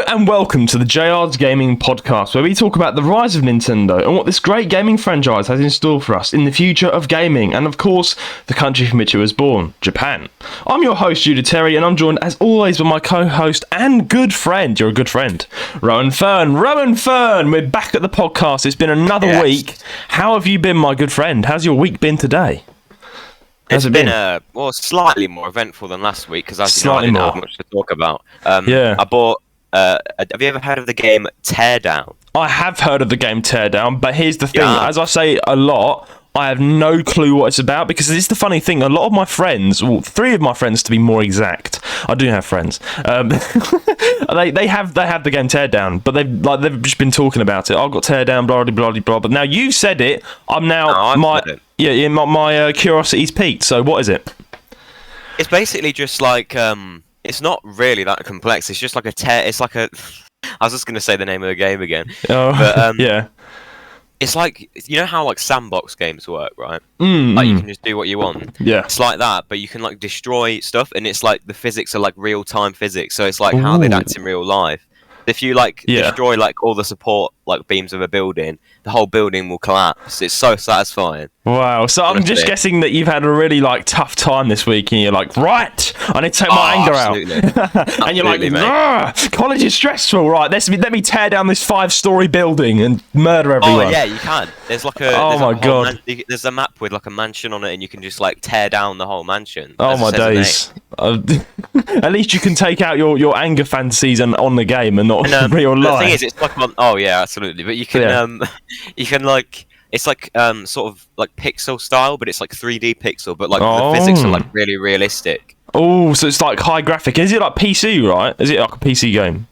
and welcome to the JR's Gaming Podcast, where we talk about the rise of Nintendo and what this great gaming franchise has in store for us in the future of gaming, and of course, the country from which it was born, Japan. I'm your host, Judah Terry, and I'm joined as always by my co-host and good friend, you're a good friend, Roan Fern. Roan Fern, we're back at the podcast. It's been another week. How have you been, my good friend? How's your week been today? It's been slightly more eventful than last week, because as you know, I didn't have much to talk about. I bought. Have you ever heard of the game Teardown? I have heard of the game Teardown, but here's the thing: as I say a lot, I have no clue what it's about, because it's the funny thing. A lot of my friends, well, 3 of my friends to be more exact, I do have friends. They have the game Teardown, but they've just been talking about it. I've got Teardown, blah blah blah blah. But now you said it, my curiosity's peaked. So what is it? It's basically just like it's not really that complex. It's just like it's like a. I was just gonna say the name of the game again. Yeah. It's like, you know how like sandbox games work, right? Like you can just do what you want. Yeah. It's like that, but you can like destroy stuff, and it's like the physics are like real time physics, so it's like how they'd act in real life. If you destroy like all the support like beams of a building, the whole building will collapse. It's so satisfying. Wow. So I'm just guessing that you've had a really like tough time this week, and you're like, right, I need to take my anger out. And you're like, college is stressful, right? Let me tear down this 5-story building and murder everyone. Oh yeah, you can. There's like a god. There's a map with like a mansion on it, and you can just like tear down the whole mansion. Oh my days. At least you can take out your anger fantasies on the game and not real life. The thing is, it's like absolutely. But you can you can like. It's like sort of like pixel style, but it's like 3D pixel, but like the physics are like really realistic. Oh, so it's like high graphic. Is it like PC, right? Is it like a PC game?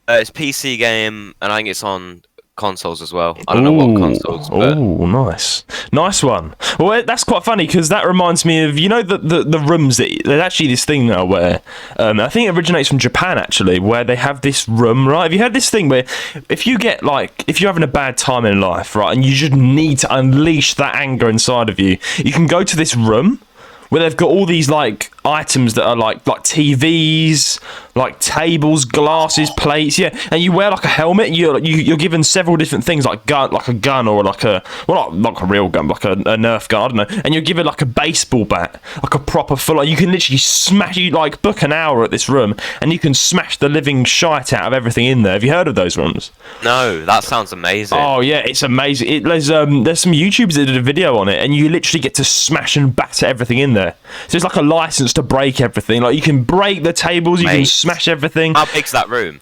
It's PC game, and I think it's on consoles as well. I don't know what consoles. Oh, nice one. Well, that's quite funny, because that reminds me of, you know, the rooms that there's actually this thing now where I think it originates from Japan actually, where they have this room, right? Have you had this thing where if you're having a bad time in life, right, and you just need to unleash that anger inside of you, you can go to this room where they've got all these like items that are like TVs, like tables, glasses, plates, and you wear like a helmet. You're given several different things, like a gun, or like not a real gun, like a Nerf gun, I don't know. And you're given like a baseball bat, like a proper full. Like you can literally smash. You like book an hour at this room, and you can smash the living shite out of everything in there. Have you heard of those rooms? No, that sounds amazing. Oh yeah, it's amazing. There's some YouTubers that did a video on it, and you literally get to smash and batter everything in there. So it's like a license to break everything. Like you can break the tables, you can smash everything. How big's that room?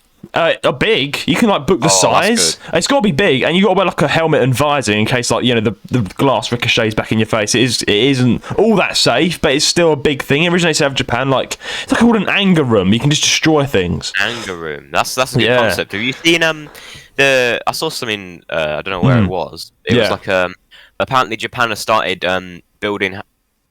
Big. You can like book the size. It's got to be big, and you got to wear like a helmet and visor in case like the glass ricochets back in your face. It isn't all that safe, but it's still a big thing. It originates out of Japan. Like it's like called an anger room. You can just destroy things. Anger room. That's a good concept. Have you seen I saw something. I don't know where it was. It was like apparently Japan has started building,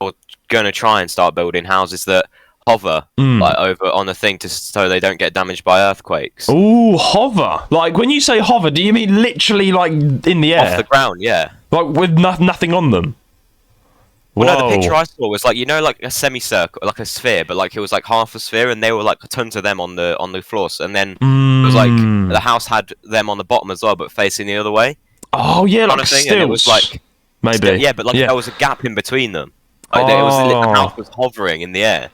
or going to try and start building houses that hover like over on the thing so they don't get damaged by earthquakes. Ooh, hover! Like when you say hover, do you mean literally like in the air? Off the ground, yeah. Like with nothing on them? Well, no, the picture I saw was like, like a semicircle, like a sphere, but like it was like half a sphere, and they were like tons of them on the floors, and then it was like the house had them on the bottom as well, but facing the other way. Oh yeah, like stilts. And it was like maybe. But there was a gap in between them. Like the house was hovering in the air.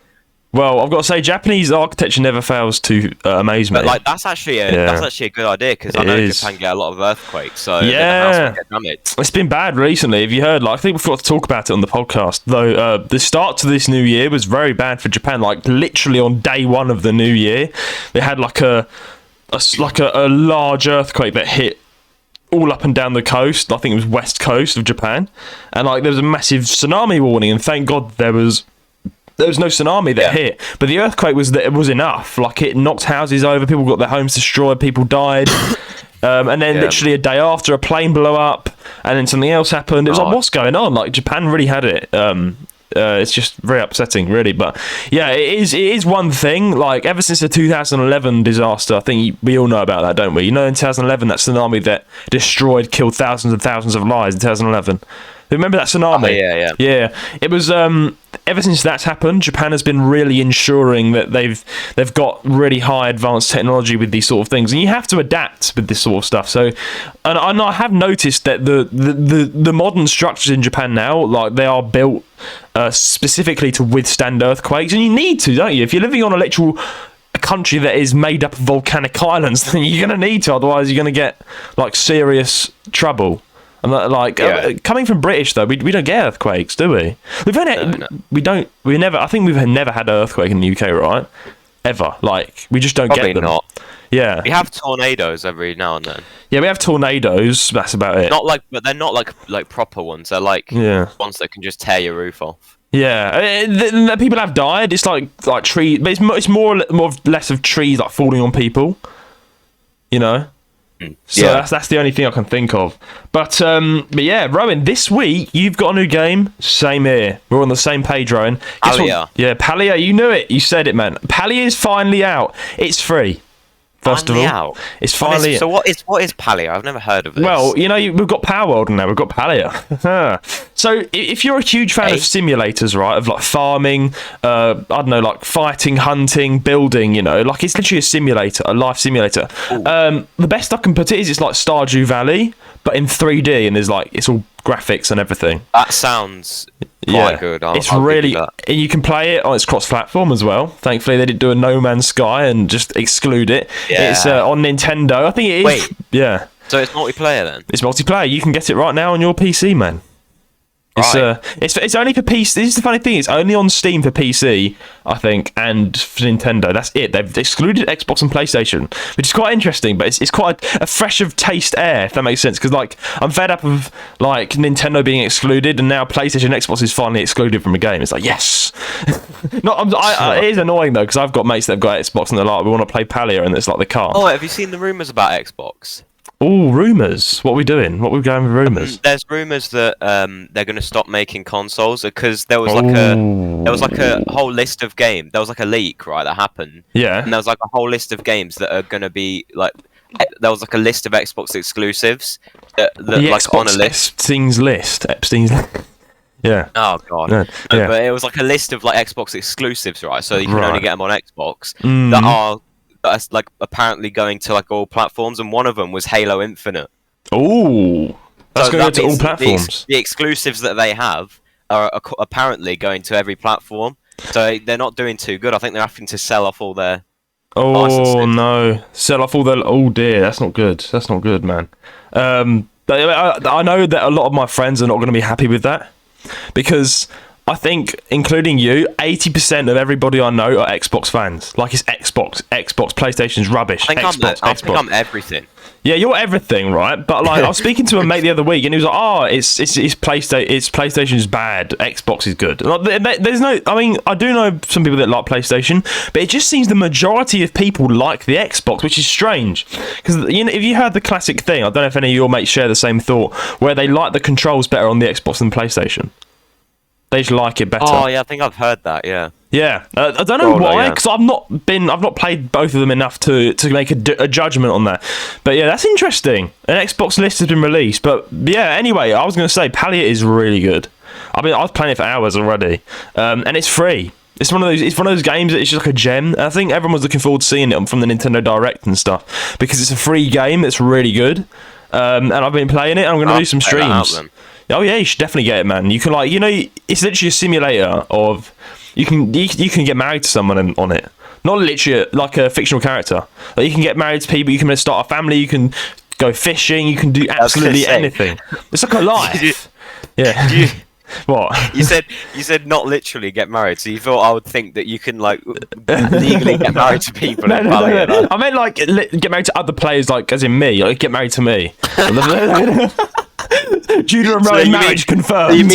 Well, I've got to say, Japanese architecture never fails to amaze me. But like that's actually a good idea, because I know Japan get a lot of earthquakes, so the house won't get damaged. It's been bad recently. Have you heard? Like, I think we forgot to talk about it on the podcast. Though the start to this new year was very bad for Japan. Like literally on day one of the new year, they had like a large earthquake that hit all up and down the coast. I think it was west coast of Japan, and like there was a massive tsunami warning, and thank God there was no tsunami that hit, but the earthquake was enough. Like it knocked houses over, people got their homes destroyed, people died, and then literally a day after, a plane blew up, and then something else happened. It was like, what's going on? Like Japan really had it. It's just very upsetting, really. But yeah, it is one thing. Like ever since the 2011 disaster, I think we all know about that, don't we? You know, in 2011, that tsunami that killed thousands and thousands of lives in 2011. Remember that tsunami? Oh, yeah. It was ever since that's happened, Japan has been really ensuring that they've got really high advanced technology with these sort of things, and you have to adapt with this sort of stuff. So, and I have noticed that the modern structures in Japan now, like, they are built specifically to withstand earthquakes, and you need to, don't you? If you're living on a country that is made up of volcanic islands, then you're going to need to, otherwise you're going to get like serious trouble. And like coming from British though, we don't get earthquakes, do we? We never. I think we've never had an earthquake in the UK, right? Ever. Like, we just don't Probably get them. Not. Yeah. We have tornadoes every now and then. Yeah, we have tornadoes. That's about it. But they're not like proper ones. They're like ones that can just tear your roof off. Yeah, the people have died. It's like trees, but it's more or less of trees like falling on people. You know. So that's the only thing I can think of. But yeah, Rowan, this week you've got a new game. Same here. We're on the same page, Rowan. Palia. Yeah, Palia. You knew it. You said it, man. Palia is finally out. It's free. First of all, it's finally. So what is Palia? I've never heard of this. Well, you know, we've got Power World now. We've got Palia. So if you're a huge fan of simulators, right, of like farming, I don't know, like fighting, hunting, building, you know, like it's literally a simulator, a life simulator. The best I can put it is it's like Stardew Valley, but in 3D, and there's like it's all graphics and everything. That sounds quite good. It's really, and you can play it on its cross-platform as well. Thankfully, they didn't do a No Man's Sky and just exclude it. Yeah. It's on Nintendo. I think it is. Wait. Yeah. So it's multiplayer then? It's multiplayer. You can get it right now on your PC, man. It's only for PC. This is the funny thing. It's only on Steam for PC, I think, and for Nintendo. That's it. They've excluded Xbox and PlayStation, which is quite interesting. But it's quite a fresh of taste air, if that makes sense. Because like I'm fed up of like Nintendo being excluded, and now PlayStation and Xbox is finally excluded from a game. It's like yes. It is annoying though, because I've got mates that've got Xbox and they're like, we want to play Palia, and it's like they can't. Oh, have you seen the rumors about Xbox? Oh, rumours. What are we doing? What are we going with rumours? There's rumours that they're going to stop making consoles because there was like a whole list of games. There was like a leak, right, that happened. Yeah. And there was like a whole list of games that are going to be like. There was like a list of Xbox exclusives that like Xbox on a list. Epstein's list. Yeah. Oh god. No, but it was like a list of like Xbox exclusives, right? So you can only get them on Xbox that's like apparently going to like all platforms, and one of them was Halo Infinite. Oh, that's going to all platforms. The exclusives that they have are apparently going to every platform, so they're not doing too good. I think they're having to sell off all their. Oh no! Sell off all their. Oh dear, that's not good. That's not good, man. I know that a lot of my friends are not going to be happy with that because. I think, including you, 80% of everybody I know are Xbox fans. Like, it's Xbox, PlayStation's rubbish. I think I'm everything. Yeah, you're everything, right? But like, I was speaking to a mate the other week, and he was like, "Oh, it's PlayStation's bad. Xbox is good." Like, there's no. I mean, I do know some people that like PlayStation, but it just seems the majority of people like the Xbox, which is strange. Because you know, if you heard the classic thing, I don't know if any of your mates share the same thought, where they like the controls better on the Xbox than PlayStation. They just like it better. Oh yeah, I think I've heard that. Yeah. Yeah, I don't know why, because I've not played both of them enough to make a judgment on that. But yeah, that's interesting. An Xbox list has been released, but yeah. Anyway, I was going to say Palia is really good. I was playing it for hours already, and it's free. It's one of those games that it's just like a gem. And I think everyone was looking forward to seeing it from the Nintendo Direct and stuff because it's a free game that's really good. And I've been playing it. And I'm going to do some streams. Oh yeah, you should definitely get it, man. You can it's literally a simulator of you can get married to someone on it. Not literally like a fictional character. Like, you can get married to people. You can start a family. You can go fishing. You can do absolutely anything. It's like a life. Yeah. What? You said not literally get married, so you thought I would think that you can like legally get married to people. No. I meant like get married to other players, like as in me. Like get married to me. Judah and Roan marriage confirmed.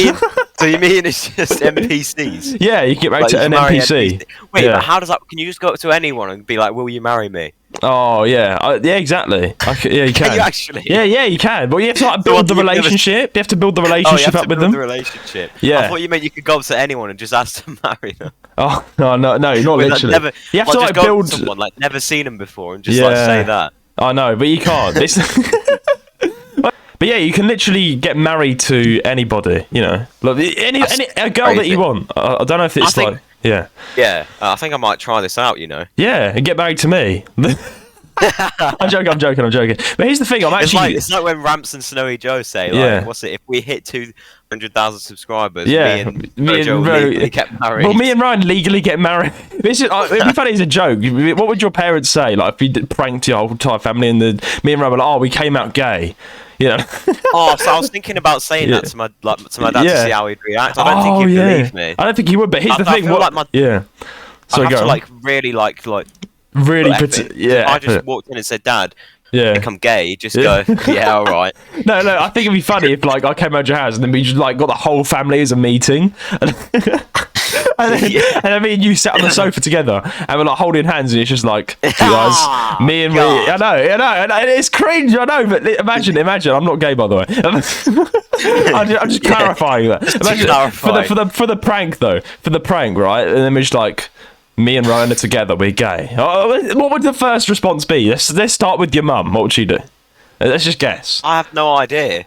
So you mean it's just NPCs? Yeah, you can get married to an NPC. Wait, but how does that? Can you just go up to anyone and be like, "Will you marry me?" Oh yeah, yeah, exactly. Yeah, you can. Can you actually? Yeah, you can. But you have to like build the relationship. You have to build the relationship up with them. The relationship. Yeah. I thought you meant you could go up to anyone and just ask to marry them. Oh no, not literally. You have to like build someone like never seen them before and just like say that. I know, but you can't. But yeah, you can literally get married to anybody, you know, like a girl that you want. I don't know if it's yeah. Yeah, I think I might try this out, you know. Yeah, and get married to me. I'm joking. But here's the thing, it's like when Ramps and Snowy Joe say, like, what's it? If we hit 200,000 subscribers, me and Joe legally get married. Well, me and Ryan legally get married. This is, it'd be funny as a joke. What would your parents say, like, if you pranked your whole entire family and me and Ryan were like, oh, we came out gay? You know? So I was thinking about saying that to my dad to see how he'd react. I don't think he'd believe me. I don't think he would, but here's the thing. I'd have to really I just walked in and said, Dad, I think I'm gay. Just go, yeah, all right. No, I think it'd be funny if like I came out to your house and then we just like got the whole family as a meeting, and then me and you sat on the sofa together and we're like holding hands, and it's just like, you guys, me and me. I know, and it's cringe. I know, but imagine. I'm not gay, by the way. I'm just clarifying that. Imagine, for the prank though, right? And then we're just like, me and Ryan are together, we're gay. What would the first response be? Let's start with your mum. What would she do? Let's just guess. I have no idea.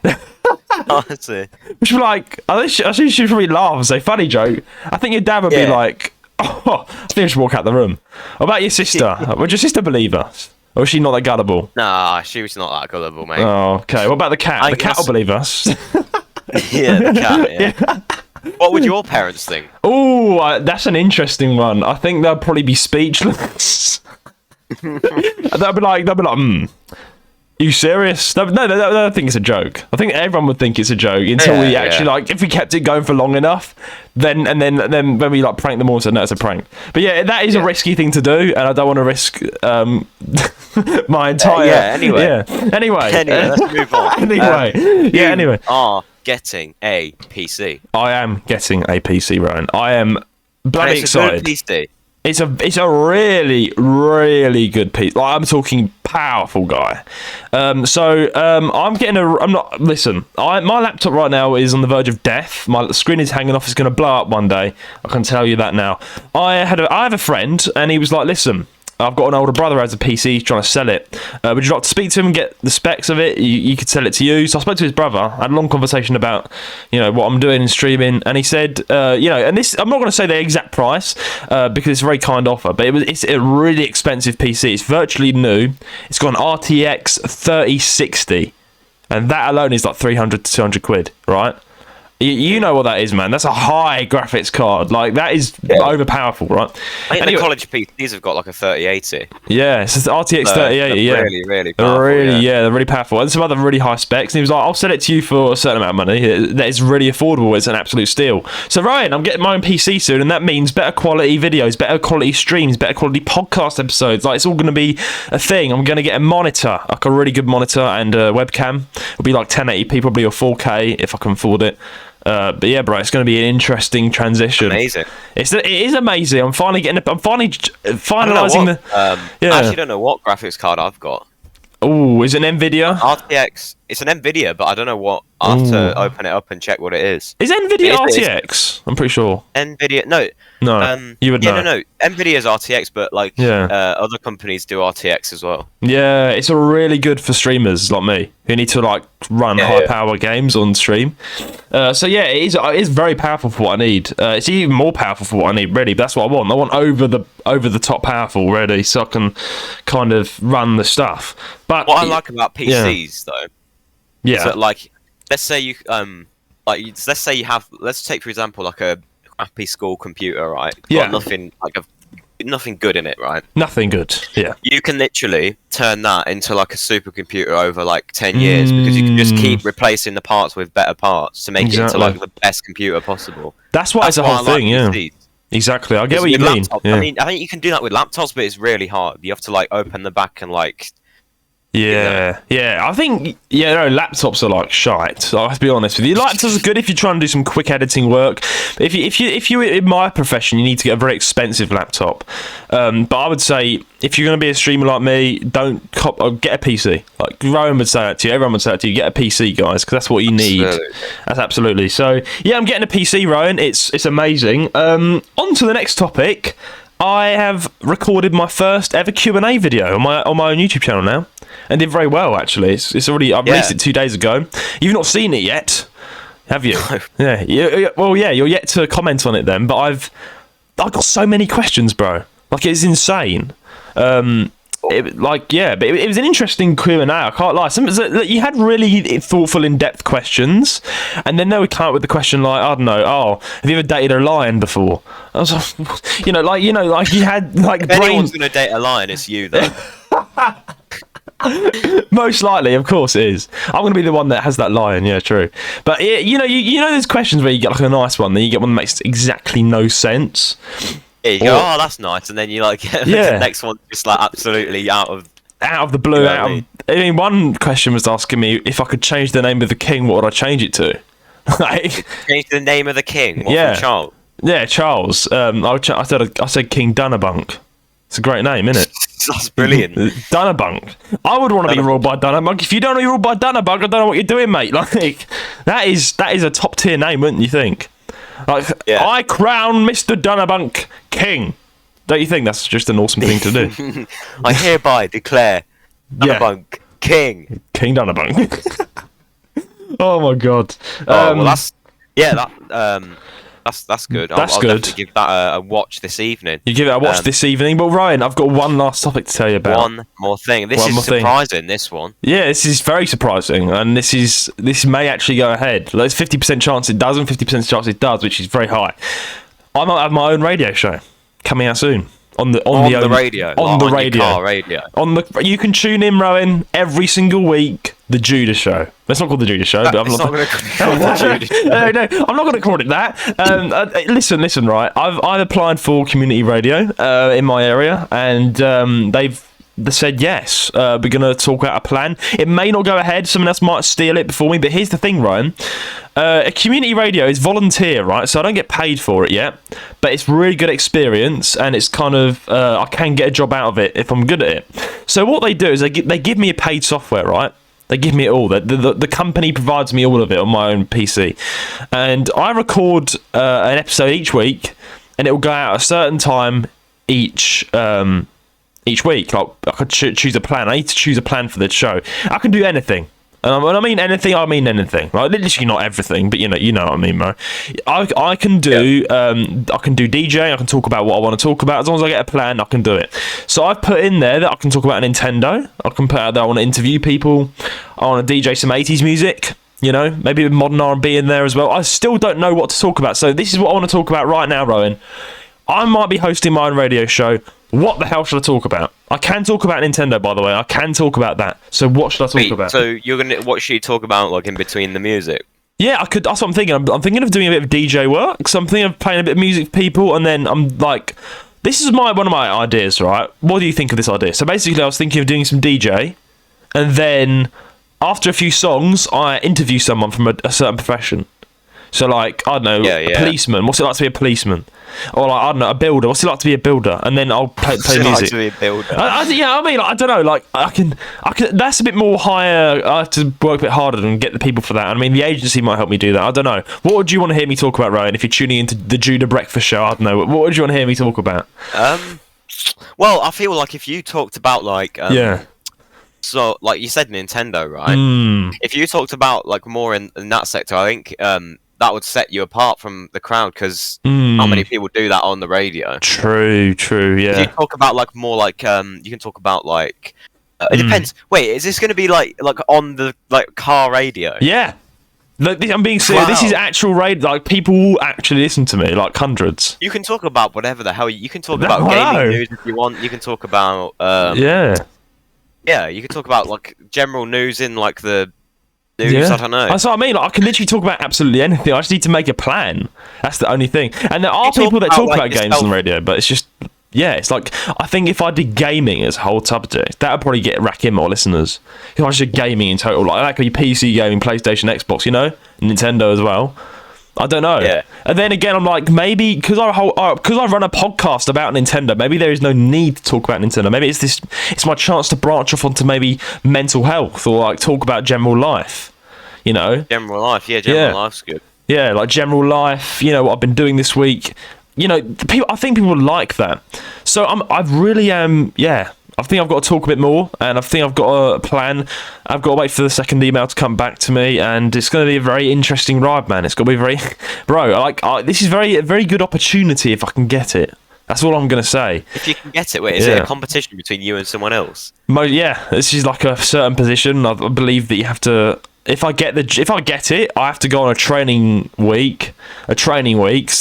Honestly. Which would like, I think she'd probably laugh and say, funny joke. I think your dad would be like, oh, I think I should walk out the room. What about your sister? Would your sister believe us? Or is she not that gullible? Nah, she was not that gullible, mate. Oh, okay. What about the cat? The cat will believe us. Yeah, the cat, yeah. What would your parents think? Oh, that's an interesting one. I think they'll probably be speechless. they'll be like, you serious? No, think it's a joke. I think everyone would think it's a joke until we actually like, if we kept it going for long enough, then when we like prank them all, so no, it's a prank. But yeah, that is a risky thing to do, and I don't want to risk my entire. Anyway, let's move on. Anyway. Getting a PC. I am getting a PC, Ryan. I am bloody excited. It's a good PC. It's a really, really good PC. Like, I'm talking powerful guy. I'm not. Listen, my laptop right now is on the verge of death. My screen is hanging off. It's going to blow up one day. I can tell you that now. I have a friend, and he was like, listen, I've got an older brother who has a PC, he's trying to sell it. Would you like to speak to him and get the specs of it? You could sell it to you. So I spoke to his brother. I had a long conversation about, what I'm doing in streaming. And he said, and this, I'm not going to say the exact price because it's a very kind offer, but it's a really expensive PC. It's virtually new. It's got an RTX 3060. And that alone is like 300 to 200 quid, right? You know what that is, man. That's a high graphics card. Like, that is overpowerful, right? I think the college PCs have got like a 3080. Yeah, it's RTX 3080, yeah. Really, really powerful. They're really powerful. And some other really high specs. And he was like, I'll sell it to you for a certain amount of money. That is really affordable. It's an absolute steal. So, Ryan, I'm getting my own PC soon, and that means better quality videos, better quality streams, better quality podcast episodes. Like, it's all going to be a thing. I'm going to get a monitor, like a really good monitor, and a webcam. It'll be like 1080p, probably, or 4K if I can afford it. But yeah, bro, it's going to be an interesting transition. Amazing. It is amazing. I'm finally finalising the. I actually don't know what graphics card I've got. Oh, is it an NVIDIA? RTX. It's an NVIDIA, but I don't know what. I'll have to open it up and check what it is. Is NVIDIA RTX? I'm pretty sure. NVIDIA, no. You would know. No. NVIDIA's RTX, but like other companies do RTX as well. Yeah, it's a really good for streamers like me who need to like run high power games on stream. So yeah, it is very powerful for what I need. It's even more powerful for what I need, really. But that's what I want. I want over the top powerful, really, so I can kind of run the stuff. But what I like about PCs though, so like, let's say you let's take for example like a crappy school computer, right? Got nothing good in it, right? Nothing good. Yeah. You can literally turn that into like a supercomputer over like 10 years because you can just keep replacing the parts with better parts to make it into like the best computer possible. That's why it's a whole thing, yeah. Exactly. I get what you mean. Yeah. I think you can do that with laptops, but it's really hard. You have to like open the back and like. Yeah. I think laptops are like shite. I have to be honest with you. Laptops are good if you're trying to do some quick editing work. But if you in my profession, you need to get a very expensive laptop. But I would say if you're going to be a streamer like me, get a PC. Like Rowan would say that to you. Everyone would say that to you. Get a PC, guys, because that's what you need. That's absolutely. So yeah, I'm getting a PC, Rowan. It's amazing. On to the next topic. I have recorded my first ever Q&A video on my own YouTube channel now. and did very well actually. It's already I released it 2 days ago. You've not seen it yet, have you? No. Yeah. Well, yeah. You're yet to comment on it then, but I've got so many questions, bro. Like it's insane. But it was an interesting Q&A. I can't lie. You had really thoughtful, in-depth questions, and then they would come up with the question like, I don't know, have you ever dated a lion before? I was like, like you had like. If anyone's gonna date a lion, it's you though. Most likely, of course it is. I'm going to be the one that has that lion. Yeah, true. But you know, there's questions where you get like a nice one, then you get one that makes exactly no sense. Yeah, you go, that's nice, and then you like the next one just like absolutely out of the blue. I mean, one question was asking me if I could change the name of the king, what would I change it to? Like, change the name of the king. What, yeah, from Charles. Yeah, Charles. I said King Dunnabunk. It's a great name, isn't it? That's brilliant. Dunnabunk. I would want to be ruled by Dunnabunk. If you don't want to be ruled by Dunnabunk, I don't know what you're doing, mate. Like that is a top tier name, wouldn't you think? Like, I crown Mr. Dunnabunk king. Don't you think that's just an awesome thing to do? I hereby declare Dunnabunk king. King Dunnabunk. Oh my god. That's good. That's I'll good. definitely give that a watch this evening. You give it a watch this evening. But Ryan, I've got one last topic to tell you about. One more thing. This is surprising. This one. Yeah, this is very surprising, and this may actually go ahead. There's 50% chance it doesn't, 50% chance it does, which is very high. I might have my own radio show coming out soon. On the radio. Car radio. You can tune in, Rowan, every single week. The Judah Show. It's not called the Judah Show, but I'm not going to call it the Judah. No, I'm not going to call it that. Listen. Right, I've applied for community radio in my area, and they said yes. We're going to talk out a plan. It may not go ahead. Someone else might steal it before me. But here's the thing, Ryan. A community radio is volunteer, right? So I don't get paid for it yet, but it's really good experience, and it's kind of I can get a job out of it if I'm good at it. So what they do is they give me a paid software, right? They give me it all. The company provides me all of it on my own PC, and I record an episode each week, and it will go out at a certain time each week. Like, I could choose a plan. I need to choose a plan for the show. I can do anything. And when I mean anything, I mean anything. Right? Literally not everything, but you know what I mean, bro. I can do I can do DJ. I can talk about what I want to talk about. As long as I get a plan, I can do it. So I've put in there that I can talk about Nintendo. I can put out that I want to interview people. I want to DJ some 80s music. You know, maybe a modern R&B in there as well. I still don't know what to talk about. So this is what I want to talk about right now, Rowan. I might be hosting my own radio show. What the hell should I talk about? I can talk about Nintendo, by the way. I can talk about that. So what should I talk about? So what should you talk about, like in between the music? Yeah, I could. That's what I'm thinking. I'm thinking of doing a bit of DJ work. So I'm thinking of playing a bit of music for people, and then I'm like, this is one of my ideas, right? What do you think of this idea? So basically, I was thinking of doing some DJ, and then after a few songs, I interview someone from a certain profession. So, like, I don't know, a policeman. What's it like to be a policeman? Or, like, I don't know, a builder. What's it like to be a builder? And then I'll play music. Like to be a builder? I mean, I don't know. Like, I can. That's a bit more higher. I have to work a bit harder and get the people for that. I mean, the agency might help me do that. I don't know. What would you want to hear me talk about, Ryan? If you're tuning into the Judah Breakfast Show, I don't know. What would you want to hear me talk about? Well, I feel like if you talked about like so like you said Nintendo, right? If you talked about like more in that sector, I think that would set you apart from the crowd, because how many people do that on the radio? True, yeah. If you talk about like more like you can talk about like it depends. Wait, is this going to be like on the like car radio? Yeah. I'm being serious. Wow. This is actual radio. Like, people will actually listen to me, like hundreds. You can talk about whatever the hell you can talk about. Gaming news if you want. You can talk about yeah, you can talk about like general news in like the news. I don't know. That's what I mean. Like, I can literally talk about absolutely anything. I just need to make a plan. That's the only thing. And there are people that talk about games on the radio, but it's just it's like, I think if I did gaming as a whole subject, that would probably rack in more listeners. If I just did gaming in total, like that could be PC gaming, PlayStation, Xbox, you know, Nintendo as well. I don't know. Yeah. And then again, I'm like, maybe because I run a podcast about Nintendo, maybe there is no need to talk about Nintendo. Maybe it's my chance to branch off onto maybe mental health, or like talk about general life. You know, general life. Yeah, general life's good. Yeah, like general life. You know, what I've been doing this week. You know, I think people like that. So I really am. Yeah, I think I've got to talk a bit more, and I think I've got a plan. I've got to wait for the second email to come back to me, and it's going to be a very interesting ride, man. It's going to be very, bro. This is a very good opportunity if I can get it. That's all I'm going to say. If you can get it, wait, is it a competition between you and someone else? Yeah, this is like a certain position. I believe that you have to. If I get it, I have to go on a training week. So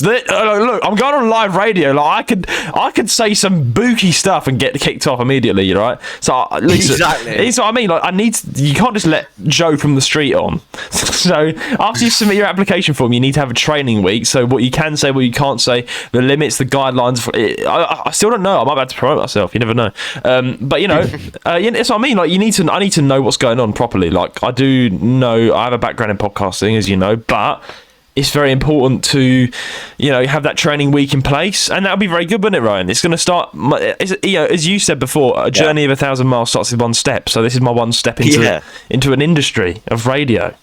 look, I'm going on live radio. Like I could say some booky stuff and get kicked off immediately, right? So listen, exactly. It's what I mean. Like you can't just let Joe from the street on. So after you submit your application form, you need to have a training week. So what you can say, what you can't say, the limits, the guidelines. I still don't know. I might have to promote myself. You never know. But that's what I mean. Like I need to know what's going on properly. Like I do know I have a background in podcasting, as you know, but it's very important to, have that training week in place, and that'll be very good, wouldn't it, Ryan? It's going to start, as you said before, a journey of 1,000 miles starts with one step. So this is my one step into an industry of radio.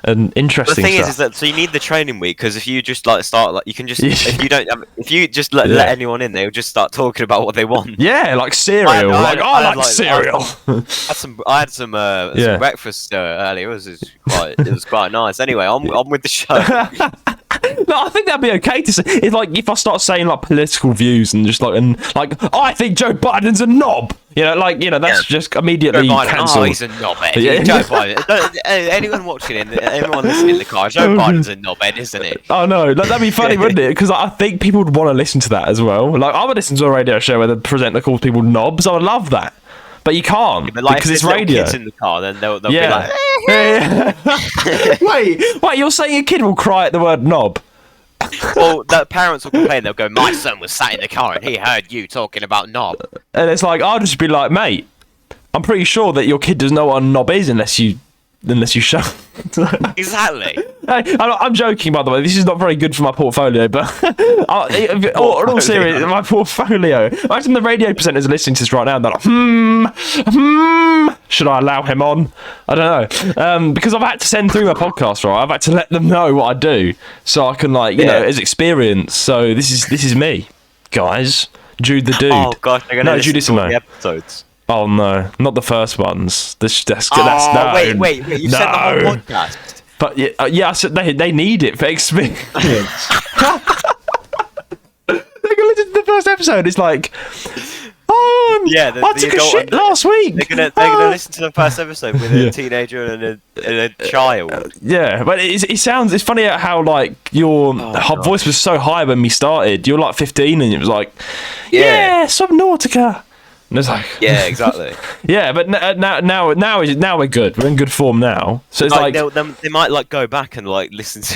And interesting. The thing stuff. is that so you need the training week, because if you just you can just if you just let anyone in, they'll just start talking about what they want. Yeah, like cereal. I like cereal. I had some breakfast earlier. It was quite nice. Anyway, on with the show. No, I think that'd be okay to say. It's like if I start saying like political views and just I think Joe Biden's a knob. That's just immediately cancelled. Oh, he's a knobhead. Yeah. Joe Biden. Anyone watching it, everyone listening in the car, Joe Biden's a knobhead, isn't he? Oh no, that'd be funny, wouldn't it? Because I think people would want to listen to that as well. Like I would listen to a radio show where the presenter calls people knobs. I would love that. But you can't, because it's radio. Kids in the car, then they'll be like... Wait, you're saying a kid will cry at the word knob? Well, the parents will complain. They'll go, my son was sat in the car and he heard you talking about knob. And it's like, I'll just be like, mate, I'm pretty sure that your kid doesn't know what a knob is unless you show. Exactly. I'm joking, by the way. This is not very good for my portfolio, but in all serious, my portfolio. Imagine the radio presenters are listening to this right now and they're like, should I allow him on? I don't know. Because I've had to send through my podcast, right? I've had to let them know what I do so I can, as experience. So this is me, guys. Jude the dude. Oh gosh, they're gonna listen to all the episodes. Oh no, not the first ones. Wait, you said the whole podcast. But I said they need it for experience. They can listen to the first episode. It's like, I took a shit last week. They're gonna listen to the first episode with a teenager and a child. Yeah, but it's funny how your voice was so high when we started. You were like 15 and it was like, Subnautica. And it's like, yeah, exactly. Yeah, but now we're good. We're in good form now. So it's they might go back and listen to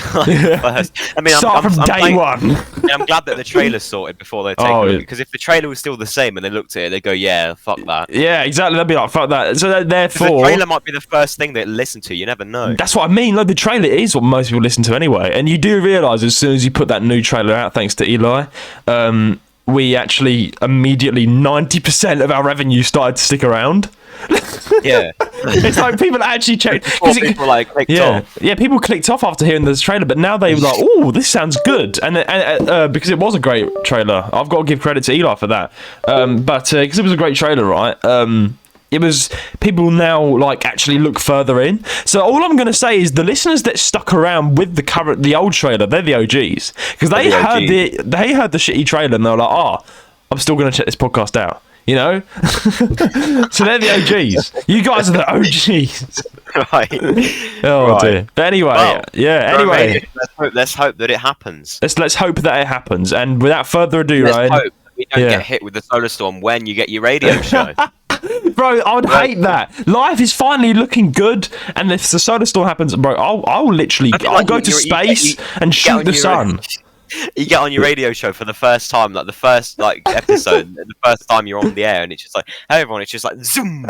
first. I mean, start from day one. I'm glad that the trailer's sorted before they take it, because if the trailer was still the same and they looked at it, they go, yeah, fuck that. Yeah, exactly. They'd be like, fuck that. So therefore, the trailer might be the first thing they listen to. You never know. That's what I mean. The trailer is what most people listen to anyway, and you do realise as soon as you put that new trailer out, thanks to Eli. We actually immediately 90% of our revenue started to stick around. Yeah, it's like people actually checked. People clicked off. Yeah, people clicked off after hearing this trailer, but now they were like, "Oh, this sounds good," and because it was a great trailer, I've got to give credit to Eli for that. But because it was a great trailer, right? It was people now actually look further in. So all I'm going to say is the listeners that stuck around with the old trailer, they're the OGs, because they heard the shitty trailer and they were like, I'm still going to check this podcast out. So they're the OGs. You guys are the OGs. Right. Oh right. Dear. But anyway, anyway, let's hope that it happens. Let's hope that it happens. And without further ado, Ryan, hope that we don't get hit with the solar storm when you get your radio show. Bro, I would hate that. Life is finally looking good, and if the solar storm happens, bro, I'll literally go to space and shoot the sun. You get on your radio show for the first time, the first episode, the first time you're on the air, and it's just like, hey everyone, it's just like zoom.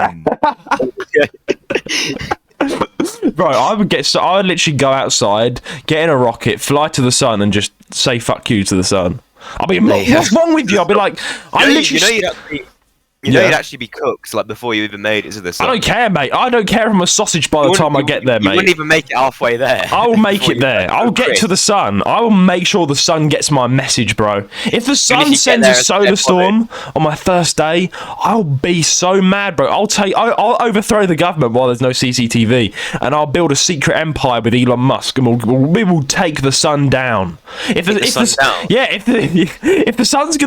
Bro, I would literally go outside, get in a rocket, fly to the sun, and just say fuck you to the sun. I'll be, what's wrong with you? I'll be like, You know, you'd actually be cooked like before you even made it to the sun. I don't care, mate. I don't care if I'm a sausage by the time I get there, mate. You wouldn't even make it halfway there. I'll make it there. I'll get to the sun. I will make sure the sun gets my message, bro. If the sun sends a solar storm on my first day, I'll be so mad, bro. I'll overthrow the government while there's no CCTV, and I'll build a secret empire with Elon Musk, and we will take the sun down. If the sun's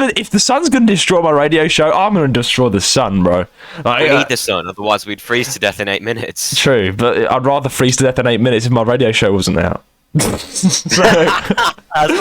gonna destroy my radio show, I'm gonna destroy the sun, bro. We need the sun, otherwise we'd freeze to death in 8 minutes. True, but I'd rather freeze to death in 8 minutes if my radio show wasn't out. That's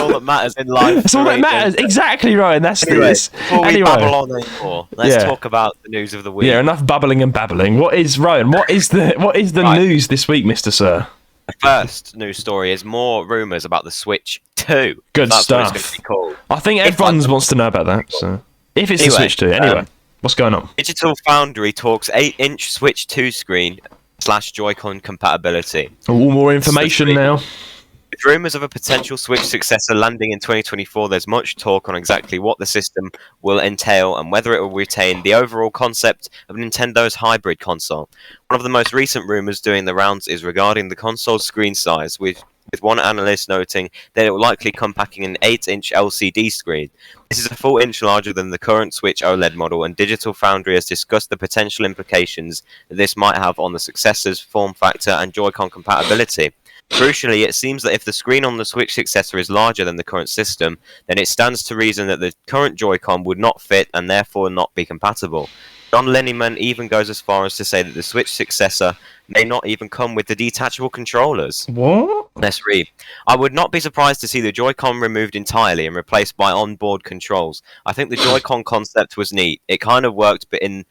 all that matters in life. That's all that matters. Exactly, Ryan. That's this. Before we babble on anymore, let's talk about the news of the week. Yeah, enough babbling and babbling. What is Ryan? What is the news this week, Mr. Sir? The first news story is more rumours about the Switch 2. Good stuff. What it's be called. I think everyone wants to know about that. So, if it's the Switch 2, anyway. What's going on? Digital Foundry talks 8-inch Switch 2 screen / Joy-Con compatibility. All more information now. With rumours of a potential Switch successor landing in 2024, there's much talk on exactly what the system will entail and whether it will retain the overall concept of Nintendo's hybrid console. One of the most recent rumours doing the rounds is regarding the console's screen size, with one analyst noting that it will likely come packing an 8-inch LCD screen. This is a full inch larger than the current Switch OLED model, and Digital Foundry has discussed the potential implications that this might have on the successor's form factor and Joy-Con compatibility. Crucially, it seems that if the screen on the Switch successor is larger than the current system, then it stands to reason that the current Joy-Con would not fit and therefore not be compatible. John Linneman even goes as far as to say that the Switch successor may not even come with the detachable controllers. What? Let's read. I would not be surprised to see the Joy-Con removed entirely and replaced by onboard controls. I think the Joy-Con concept was neat. It kind of worked, but in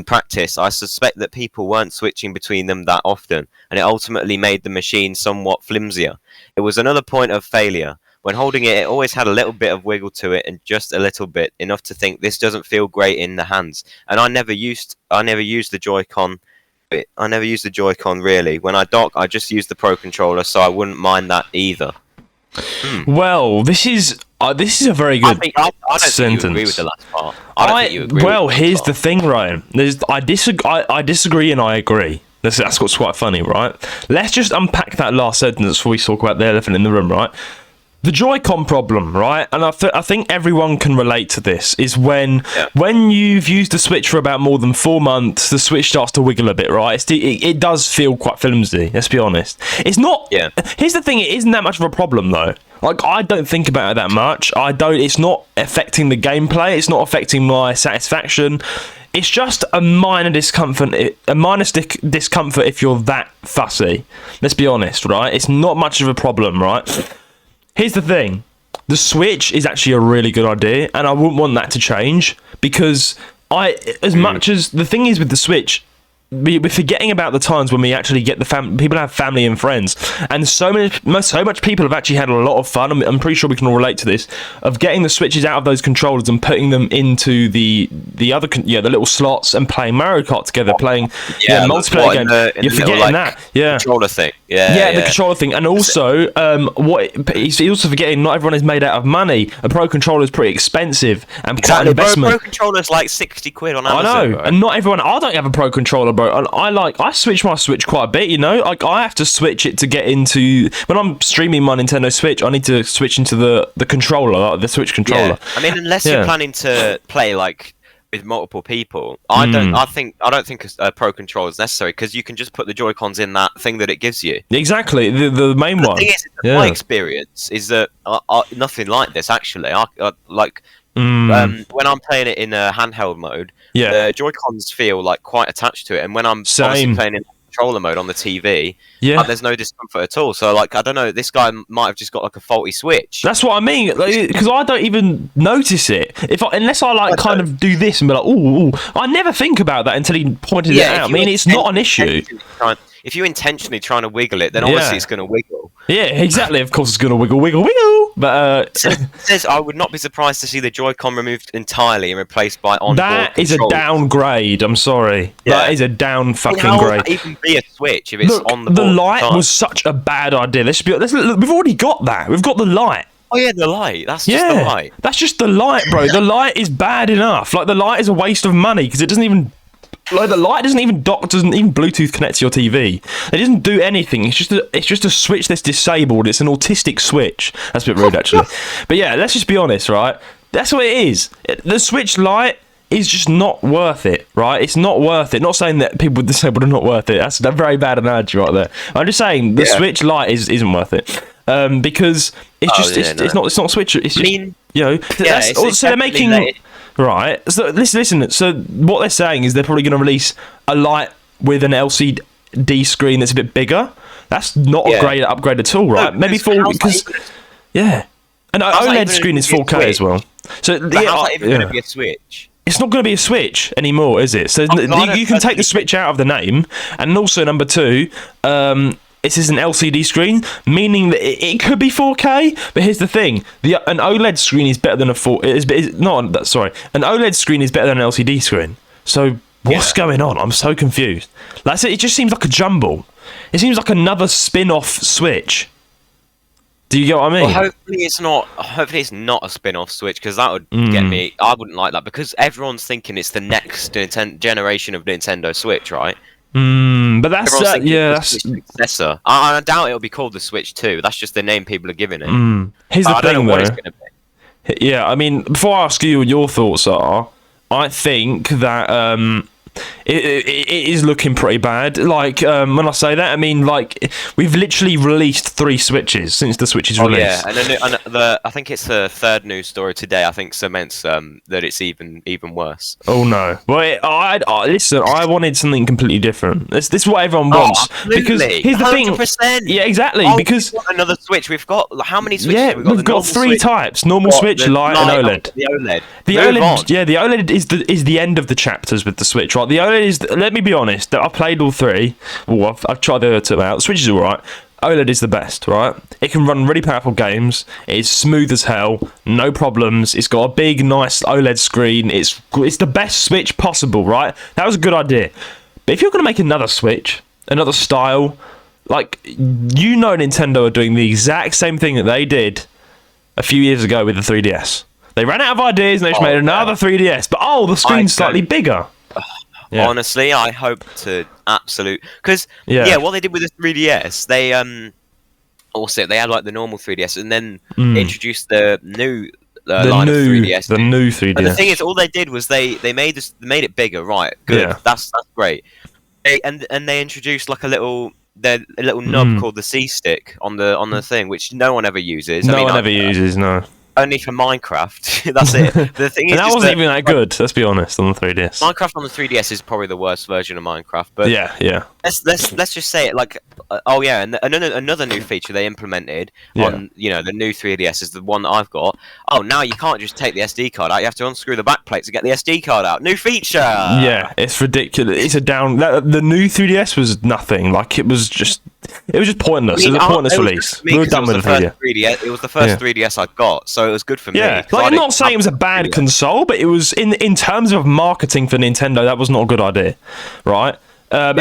practice, I suspect that people weren't switching between them that often, and it ultimately made the machine somewhat flimsier. It was another point of failure. When holding it, it always had a little bit of wiggle to it, and just a little bit, enough to think this doesn't feel great in the hands. And I never used the Joy-Con. I never used the Joy-Con really. When I dock, I just use the Pro Controller, so I wouldn't mind that either. Well, this is a very good I don't sentence. think you agree with the last part. I don't think you agree. Well, with here's the thing, Ryan. I disagree and I agree. That's what's quite funny, right? Let's just unpack that last sentence before we talk about the elephant in the room, right? The Joy-Con problem, right? And I think everyone can relate to this, is when you've used the Switch for about more than 4 months, the Switch starts to wiggle a bit, right? It does feel quite flimsy, let's be honest. It's not... Yeah. Here's the thing, it isn't that much of a problem, though. Like, I don't think about it that much. It's not affecting the gameplay. It's not affecting my satisfaction. It's just a minor discomfort. Discomfort if you're that fussy. Let's be honest, right? It's not much of a problem, right? Here's the thing. The Switch is actually a really good idea, and I wouldn't want that to change, because much as the thing is with the Switch, we're forgetting about the times when we actually get people have family and friends, and so much people have actually had a lot of fun. I'm pretty sure we can all relate to this, of getting the Switches out of those controllers and putting them into the little slots and playing Mario Kart together, playing multiplayer games. You're forgetting that, controller thing, the controller thing, and also he's also forgetting not everyone is made out of money. A Pro Controller is pretty expensive and quite an investment. Pro Controller's like £60 on Amazon. I know, and not everyone. I don't have a Pro Controller, bro. And I switch my Switch quite a bit, you know. Like, I have to switch it to get into, when I'm streaming my Nintendo Switch, I need to switch into the controller, the Switch controller. Yeah. I mean, unless you're planning to play like with multiple people, I don't think a Pro Controller is necessary, because you can just put the Joy-Cons in that thing that it gives you. Exactly, the main one. The thing is, my experience is that nothing like this actually. When I'm playing it in a handheld mode, the Joy-Cons feel like quite attached to it, and when I'm obviously playing in controller mode on the TV, there's no discomfort at all. So, like, I don't know, this guy might have just got like a faulty Switch. That's what I mean, because I don't even notice it unless I kind of do this and be like, ooh. I never think about that until he pointed it out. I mean, it's not an issue. If you're intentionally trying to wiggle it, then obviously it's going to wiggle. Yeah, exactly. Of course, it's going to wiggle. But it says I would not be surprised to see the Joy-Con removed entirely and replaced by onboard That controls. Is a downgrade. I'm sorry. Yeah. That is a down fucking grade. How would that even be a Switch if it's on the board? The light was such a bad idea. We've already got that. We've got the light. Oh yeah, the light. That's just the light. That's just the light, bro. The light is bad enough. Like, the light is a waste of money because it doesn't even. Like, the light doesn't even Bluetooth connect to your TV. It doesn't do anything. It's just a switch that's disabled. It's an autistic switch. That's a bit rude, actually. But yeah, let's just be honest, right? That's what it is. The Switch Lite is just not worth it, right? It's not worth it. Not saying that people with disabled are not worth it. That's a very bad analogy right there. I'm just saying the Switch Lite isn't worth it because it's just it's not a Switch. It's just, you know. So they're making. Right, so listen. So what they're saying is they're probably going to release a light with an LCD screen that's a bit bigger. That's not a great upgrade at all, right? Maybe because an OLED screen is 4K as well. So how's that even going to be a Switch? It's not going to be a Switch anymore, is it? So you can take the Switch out of the name, and also number two. This is an LCD screen, meaning that it could be 4K. But here's the thing: an OLED screen is better than an OLED screen is better than an LCD screen. So what's going on? I'm so confused. Like, it just seems like a jumble. It seems like another spin-off Switch. Do you get what I mean? Well, hopefully it's not a spin-off Switch, because that would get me. I wouldn't like that, because everyone's thinking it's the next generation of Nintendo Switch, right? But that's that's successor. I doubt it'll be called the Switch 2. That's just the name people are giving it. Here's the thing, I don't know what it's going to be. Yeah, I mean, before I ask you what your thoughts are, I think that it is looking pretty bad. Like, when I say that, I mean, like, we've literally released 3 Switches since the Switch is released. And I think it's the third news story today. I think cements that it's even worse. Oh no! Well, listen. I wanted something completely different. This is what everyone wants. Because here's the 100%. Thing. Yeah, exactly. Because another Switch. We've got how many Switches? Yeah, we've got 3 types: normal Switch, Lite, and OLED. The OLED. Yeah, the OLED is the end of the chapters with the Switch, right? The OLED is. Let me be honest. I've played all 3. Well, I've tried the other 2 out. The Switch is alright. OLED is the best, right? It can run really powerful games. It's smooth as hell, no problems. It's got a big, nice OLED screen. It's the best Switch possible, right? That was a good idea. But if you're going to make another Switch, another style, like, you know, Nintendo are doing the exact same thing that they did a few years ago with the 3DS. They ran out of ideas and they just made another 3DS. But the screen's slightly bigger. Yeah. Honestly, I hope to because what they did with the 3DS, they also they had like the normal 3DS and then introduced the new line of 3DS. The new 3DS. And the thing is, all they did was they made it bigger, right? Good, that's great. And they introduced like a little nub called the C stick on the thing, which no one ever uses. No one ever uses. No. Only for Minecraft. That's it. The thing is, that wasn't even that good. Let's be honest. On the 3DS, Minecraft on the 3DS is probably the worst version of Minecraft. But yeah. Let's just say it like, and another new feature they implemented on the new 3DS is the one that I've got. Oh, now you can't just take the SD card out. You have to unscrew the back plate to get the SD card out. New feature. Yeah, it's ridiculous. It's the new 3DS was nothing. Like, it was just pointless. It was a pointless release. We were done with the 3DS. It was the first 3DS I got, so it was good for me. Yeah, like, I'm not saying it was a bad console, but it was in terms of marketing for Nintendo, that was not a good idea, right? And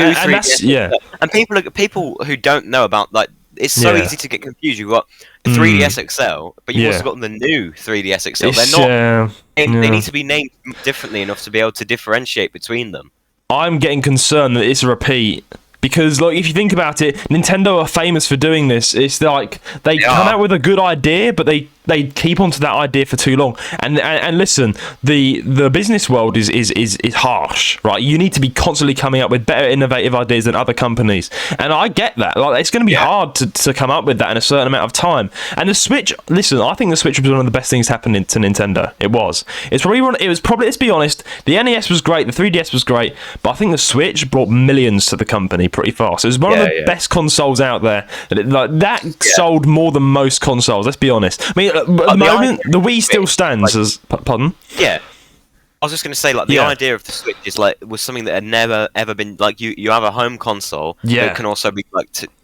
people who don't know about, like, it's so easy to get confused. You've got the 3DS XL, but you've also got the new 3DS XL. They're not. They need to be named differently enough to be able to differentiate between them. I'm getting concerned that it's a repeat. Because, like, if you think about it, Nintendo are famous for doing this. It's like they come out with a good idea, but they keep onto that idea for too long. And listen, the business world is harsh, right? You need to be constantly coming up with better, innovative ideas than other companies. And I get that. Like, it's going to be hard to come up with that in a certain amount of time. And the Switch, listen, I think the Switch was one of the best things happening to Nintendo. It was. It was probably. Let's be honest. The NES was great. The 3DS was great. But I think the Switch brought millions to the company pretty fast. It was one of the best consoles out there. That sold more than most consoles. Let's be honest. I mean, at the moment, the Wii still stands as. Pardon? Yeah. I was just going to say, like, the idea of the Switch is was something that had never ever been, like, you have a home console that can also be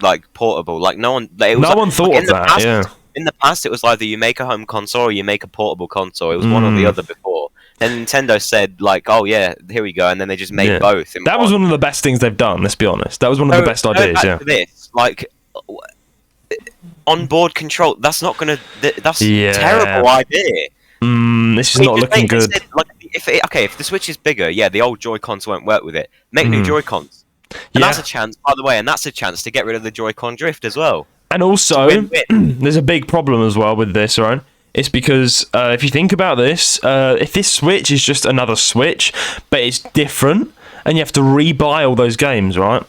like portable. Like, no one thought of that. In the past, it was either you make a home console or you make a portable console. It was one or the other before. Then Nintendo said, like, oh yeah, here we go, and then they just made both. That was one of the best things they've done. Let's be honest. That was one of the best ideas. Back to this, like, onboard control. That's not gonna. That's a terrible idea. This is not looking good. Said, like, if the Switch is bigger, the old Joy-Cons won't work with it. Make new Joy-Cons. And that's a chance, by the way, and that's a chance to get rid of the Joy-Con drift as well. And also, there's a big problem as well with this, right? It's because if you think about this, if this Switch is just another Switch, but it's different, and you have to rebuy all those games, right?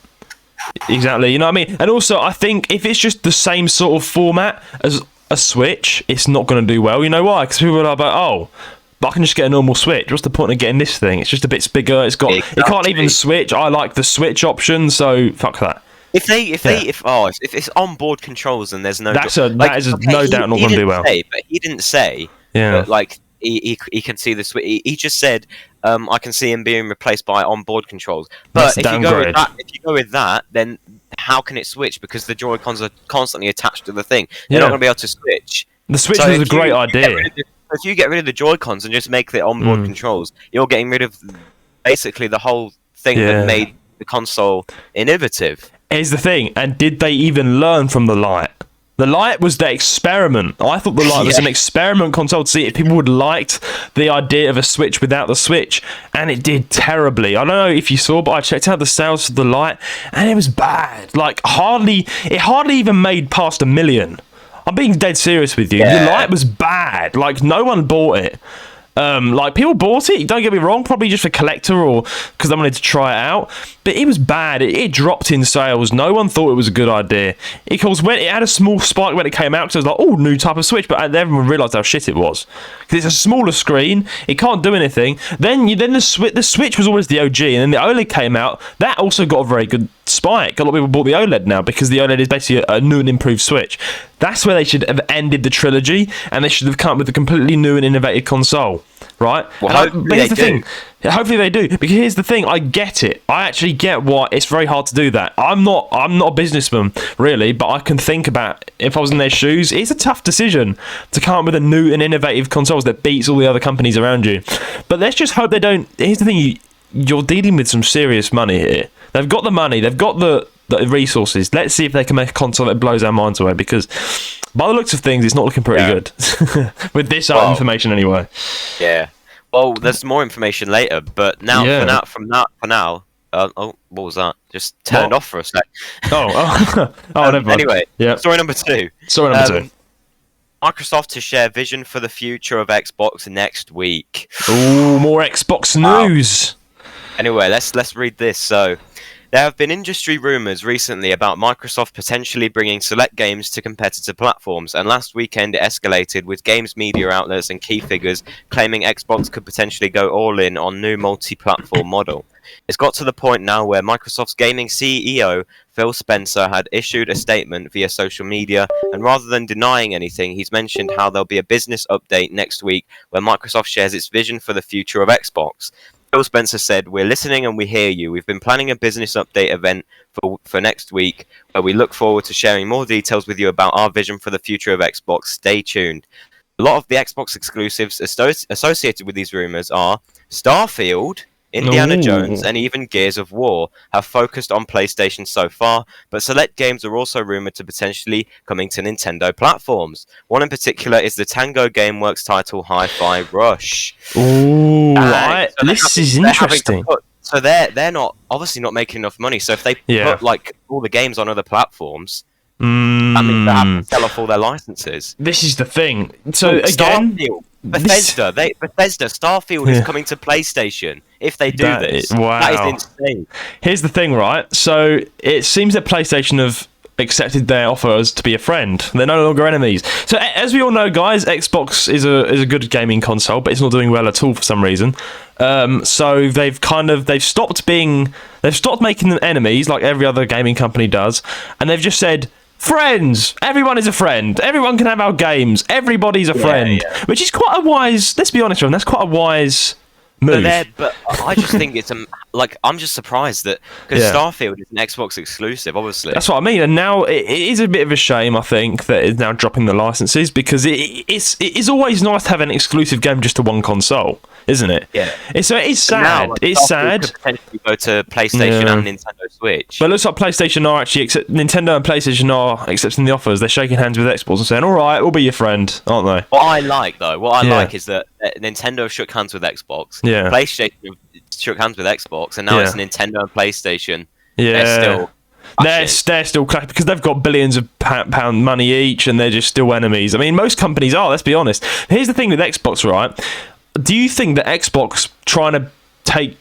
Exactly, you know what I mean? And also, I think if it's just the same sort of format as a Switch, it's not going to do well. You know why? Because people are like, but I can just get a normal Switch. What's the point of getting this thing? It's just a bit bigger. It can't even switch. I like the Switch option, so fuck that. If it's onboard controls and there's no, that is no doubt not going to do well. But he didn't say, that, like he can see the Switch. He just said, I can see him being replaced by onboard controls. But if you go with that, then how can it switch? Because the Joy-Cons are constantly attached to the thing. They're not going to be able to switch. The Switch was a great idea. If you get rid of the Joy-Cons and just make the onboard controls, you're getting rid of basically the whole thing that made the console innovative. Here's the thing, and did they even learn from the Lite? The Lite was the experiment. I thought the Lite was an experiment console to see if people would liked the idea of a Switch without the Switch, and it did terribly. I don't know if you saw, but I checked out the sales for the Lite, and it was bad. Like, it hardly even made past 1 million. I'm being dead serious with you. The Lite was bad. Like, no one bought it. Like, people bought it, don't get me wrong, probably just for collector or because they wanted to try it out, but it was bad. It dropped in sales. No one thought it was a good idea. It had a small spike when it came out because it was like, new type of Switch, but everyone realised how shit it was because it's a smaller screen, it can't do anything. Then the Switch was always the OG, and then the OLED came out. That also got a very good spike. A lot of people bought the OLED now because the OLED is basically a new and improved Switch. That's where they should have ended the trilogy, and they should have come up with a completely new and innovative console, right? Well, but here's the thing. Hopefully they do, because here's the thing. I get it. I actually get why it's very hard to do that. I'm not a businessman really, but I can think about if I was in their shoes. It's a tough decision to come up with a new and innovative consoles that beats all the other companies around you. But let's just hope they don't. Here's the thing. You're dealing with some serious money here. They've got the money. They've got the resources. Let's see if they can make a console that blows our minds away, because by the looks of things, it's not looking pretty good with this information anyway. Yeah. Well, there's more information later, but now for now. What was that? Just turned off for a sec. Never mind. Anyway, story number two. Microsoft to share vision for the future of Xbox next week. Ooh, more Xbox news. Anyway, let's read this. So, there have been industry rumours recently about Microsoft potentially bringing select games to competitor platforms, and last weekend it escalated with games media outlets and key figures claiming Xbox could potentially go all in on new multi-platform model. It's got to the point now where Microsoft's gaming CEO, Phil Spencer, had issued a statement via social media, and rather than denying anything, he's mentioned how there'll be a business update next week where Microsoft shares its vision for the future of Xbox. Phil Spencer said, "We're listening and we hear you. We've been planning a business update event for next week where we look forward to sharing more details with you about our vision for the future of Xbox. Stay tuned." A lot of the Xbox exclusives associated with these rumours are Starfield, Indiana Jones, and even Gears of War have focused on PlayStation so far, but select games are also rumoured to potentially coming to Nintendo platforms. One in particular is the Tango Gameworks title Hi-Fi Rush. Ooh, this is interesting. So they're not obviously not making enough money. So if they put like all the games on other platforms, that means they have to sell off all their licenses. This is the thing. So again, Bethesda, Starfield is coming to PlayStation. If they do this, that is insane. Here's the thing, right? So it seems that PlayStation have accepted their offers to be a friend. They're no longer enemies. So as we all know, guys, Xbox is a good gaming console, but it's not doing well at all for some reason. So they've stopped making them enemies like every other gaming company does, and they've just said, friends! Everyone is a friend. Everyone can have our games. Everybody's a friend. Which is quite a wise... Let's be honest with them. That's quite a wise move. But I just think it's I'm just surprised that because Starfield is an Xbox exclusive, obviously. That's what I mean. And now it is a bit of a shame, I think, that it's now dropping the licenses, because it is always nice to have an exclusive game just to one console, isn't it? Yeah. It is sad. It's sad. Could potentially go to PlayStation and Nintendo Switch. But it looks like PlayStation are actually Nintendo and PlayStation are accepting the offers. They're shaking hands with Xbox and saying, "All right, we'll be your friend," aren't they? What I like is that Nintendo shook hands with Xbox. Yeah. PlayStation shook hands with Xbox, and now it's Nintendo and PlayStation. Yeah. They're still clapping because they've got billions of pound money each, and they're just still enemies. I mean, most companies are. Let's be honest. Here's the thing with Xbox, right? Do you think that Xbox trying to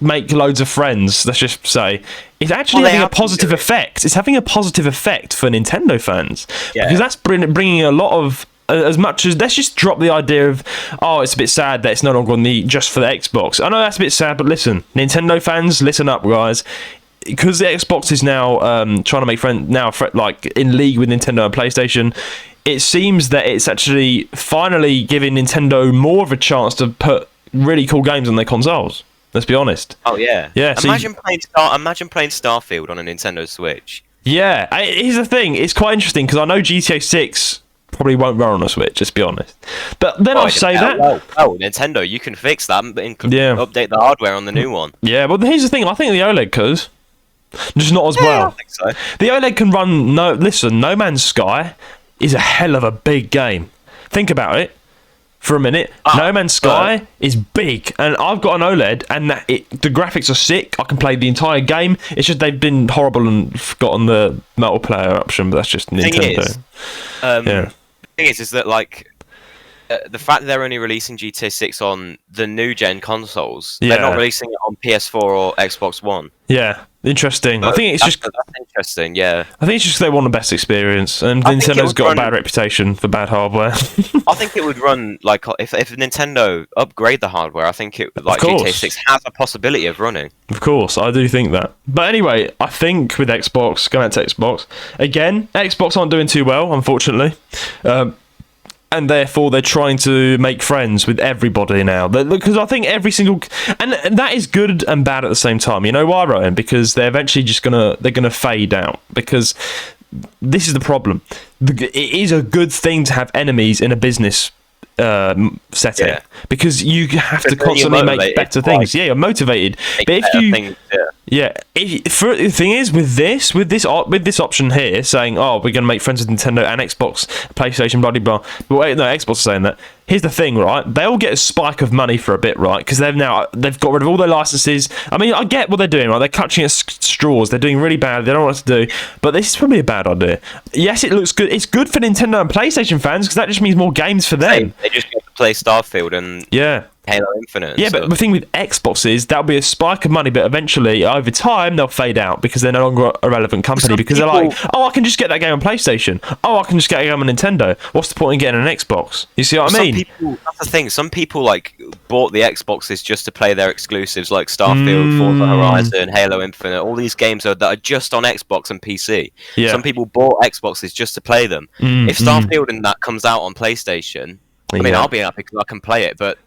make loads of friends, let's just say, is actually having a positive effect? It's having a positive effect for Nintendo fans, because that's bringing a lot of, as much as, let's just drop the idea of, it's a bit sad that it's no longer on just for the Xbox. I know that's a bit sad, but listen, Nintendo fans, listen up, guys. Because the Xbox is now trying to make friends, now like in league with Nintendo and PlayStation, it seems that it's actually finally giving Nintendo more of a chance to put really cool games on their consoles. Let's be honest. Oh yeah. Yeah. Imagine playing Starfield on a Nintendo Switch. Yeah. Here's the thing. It's quite interesting because I know GTA 6 probably won't run on a Switch. Let's be honest. But then I'll say that. Nintendo, you can fix that and update the hardware on the new one. Yeah. But here's the thing. I think the OLED could. Just not as well. I think so. The OLED can run. No Man's Sky is a hell of a big game. Think about it for a minute. No Man's Sky is big, and I've got an OLED, and the graphics are sick. I can play the entire game. It's just they've been horrible and forgotten the multiplayer option, but that's just Nintendo. The thing is that like the fact that they're only releasing GTA 6 on the new gen consoles, they're not releasing it on PS4 or Xbox One. Yeah, interesting. I think it's that's interesting. Yeah, I think it's just they want the best experience, and Nintendo's got a bad reputation for bad hardware. I think it would run like if Nintendo upgrade the hardware. I think GTA 6 has a possibility of running. Of course, I do think that. But anyway, I think with Xbox, going back to Xbox again, Xbox aren't doing too well, unfortunately. And therefore, they're trying to make friends with everybody now. Because I think every single... And that is good and bad at the same time. You know why, Rowan? Because they're eventually just they're gonna fade out. Because this is the problem. It is a good thing to have enemies in a business setting. Because you have to constantly make better things. Yeah, you're motivated. But if you... the thing is, with this option here, saying, we're going to make friends with Nintendo and Xbox, PlayStation, blah, blah, blah. But wait, no, Xbox is saying that. Here's the thing, right? They'll get a spike of money for a bit, right? Because they've got rid of all their licenses. I mean, I get what they're doing, right? They're clutching at straws. They're doing really bad. They don't know what to do. But this is probably a bad idea. Yes, it looks good. It's good for Nintendo and PlayStation fans because that just means more games for them. They just get to play Starfield and Halo Infinite. Yeah, but the thing with Xbox is that'll be a spike of money, but eventually, over time, they'll fade out because they're no longer a relevant company. Because they're like, I can just get that game on PlayStation. I can just get a game on Nintendo. What's the point in getting an Xbox? You see what I mean? That's the thing. Some people like bought the Xboxes just to play their exclusives like Starfield, Forza Horizon, Halo Infinite. All these games that are just on Xbox and PC. Yeah. Some people bought Xboxes just to play them. If Starfield and that comes out on PlayStation, I mean, I'll be happy because I can play it, but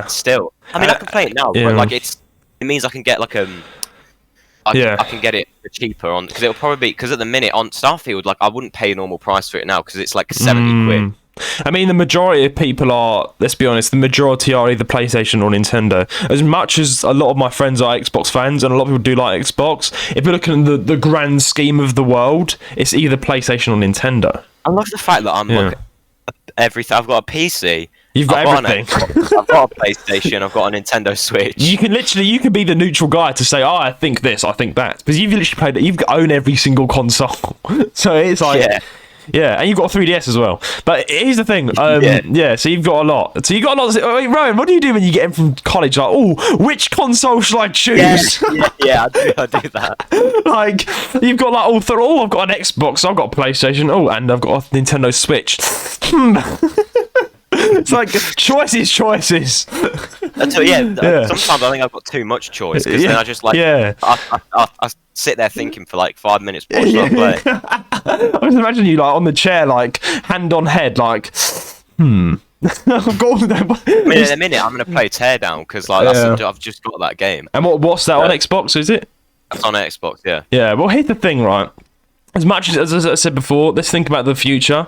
still, I mean, I can play it now, but like it means I can get like I can get it for cheaper on because it'll probably be because at the minute on Starfield, like I wouldn't pay a normal price for it now because it's like 70 quid. I mean, the majority of people are, let's be honest, the majority are either PlayStation or Nintendo. As much as a lot of my friends are Xbox fans, and a lot of people do like Xbox, if you're looking at the grand scheme of the world, it's either PlayStation or Nintendo. I love the fact that I'm like everything. I've got a PC. You've got everything. I've got a PlayStation. I've got a Nintendo Switch. You can be the neutral guy to say, I think this, I think that, because you've literally played it. You've owned every single console, so it's like. Yeah, and you've got a 3DS as well. But here's the thing. So you've got a lot. So you've got a lot. Wait, Ryan, what do you do when you get in from college? Like, which console should I choose? I do that. Like, you've got like I've got an Xbox, I've got a PlayStation, and I've got a Nintendo Switch. It's like choices. Sometimes I think I've got too much choice because then I just like I sit there thinking for like 5 minutes what should I play. I just imagine you like on the chair, like hand on head, like I've got them. In a minute, I'm going to play Teardown because I've just got that game. And what's that on Xbox? Is it? That's on Xbox, yeah. Yeah. Well, here's the thing, right? As much as I said before, let's think about the future.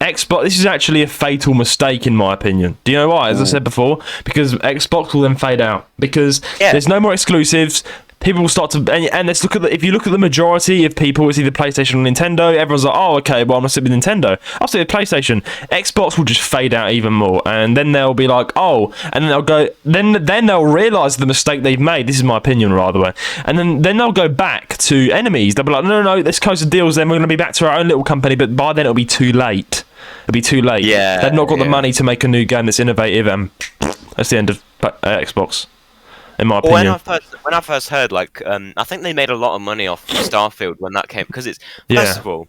Xbox. This is actually a fatal mistake, in my opinion. Do you know why? As I said before, because Xbox will then fade out because there's no more exclusives. People will start to, and let's look at if you look at the majority of people, it's either PlayStation or Nintendo. Everyone's like, oh, okay, well, I'm gonna sit with Nintendo. I'll sit with PlayStation. Xbox will just fade out even more, and then they'll be like, oh, and then they'll go, then they'll realise the mistake they've made. This is my opinion, rather way, and then they'll go back to enemies. They'll be like, no, let's close the deals. Then we're gonna be back to our own little company, but by then it'll be too late. It'll be too late. Yeah, they've not got the money to make a new game that's innovative, and that's the end of Xbox. In my opinion. When I first heard, I think they made a lot of money off Starfield when that came, because it's first of all,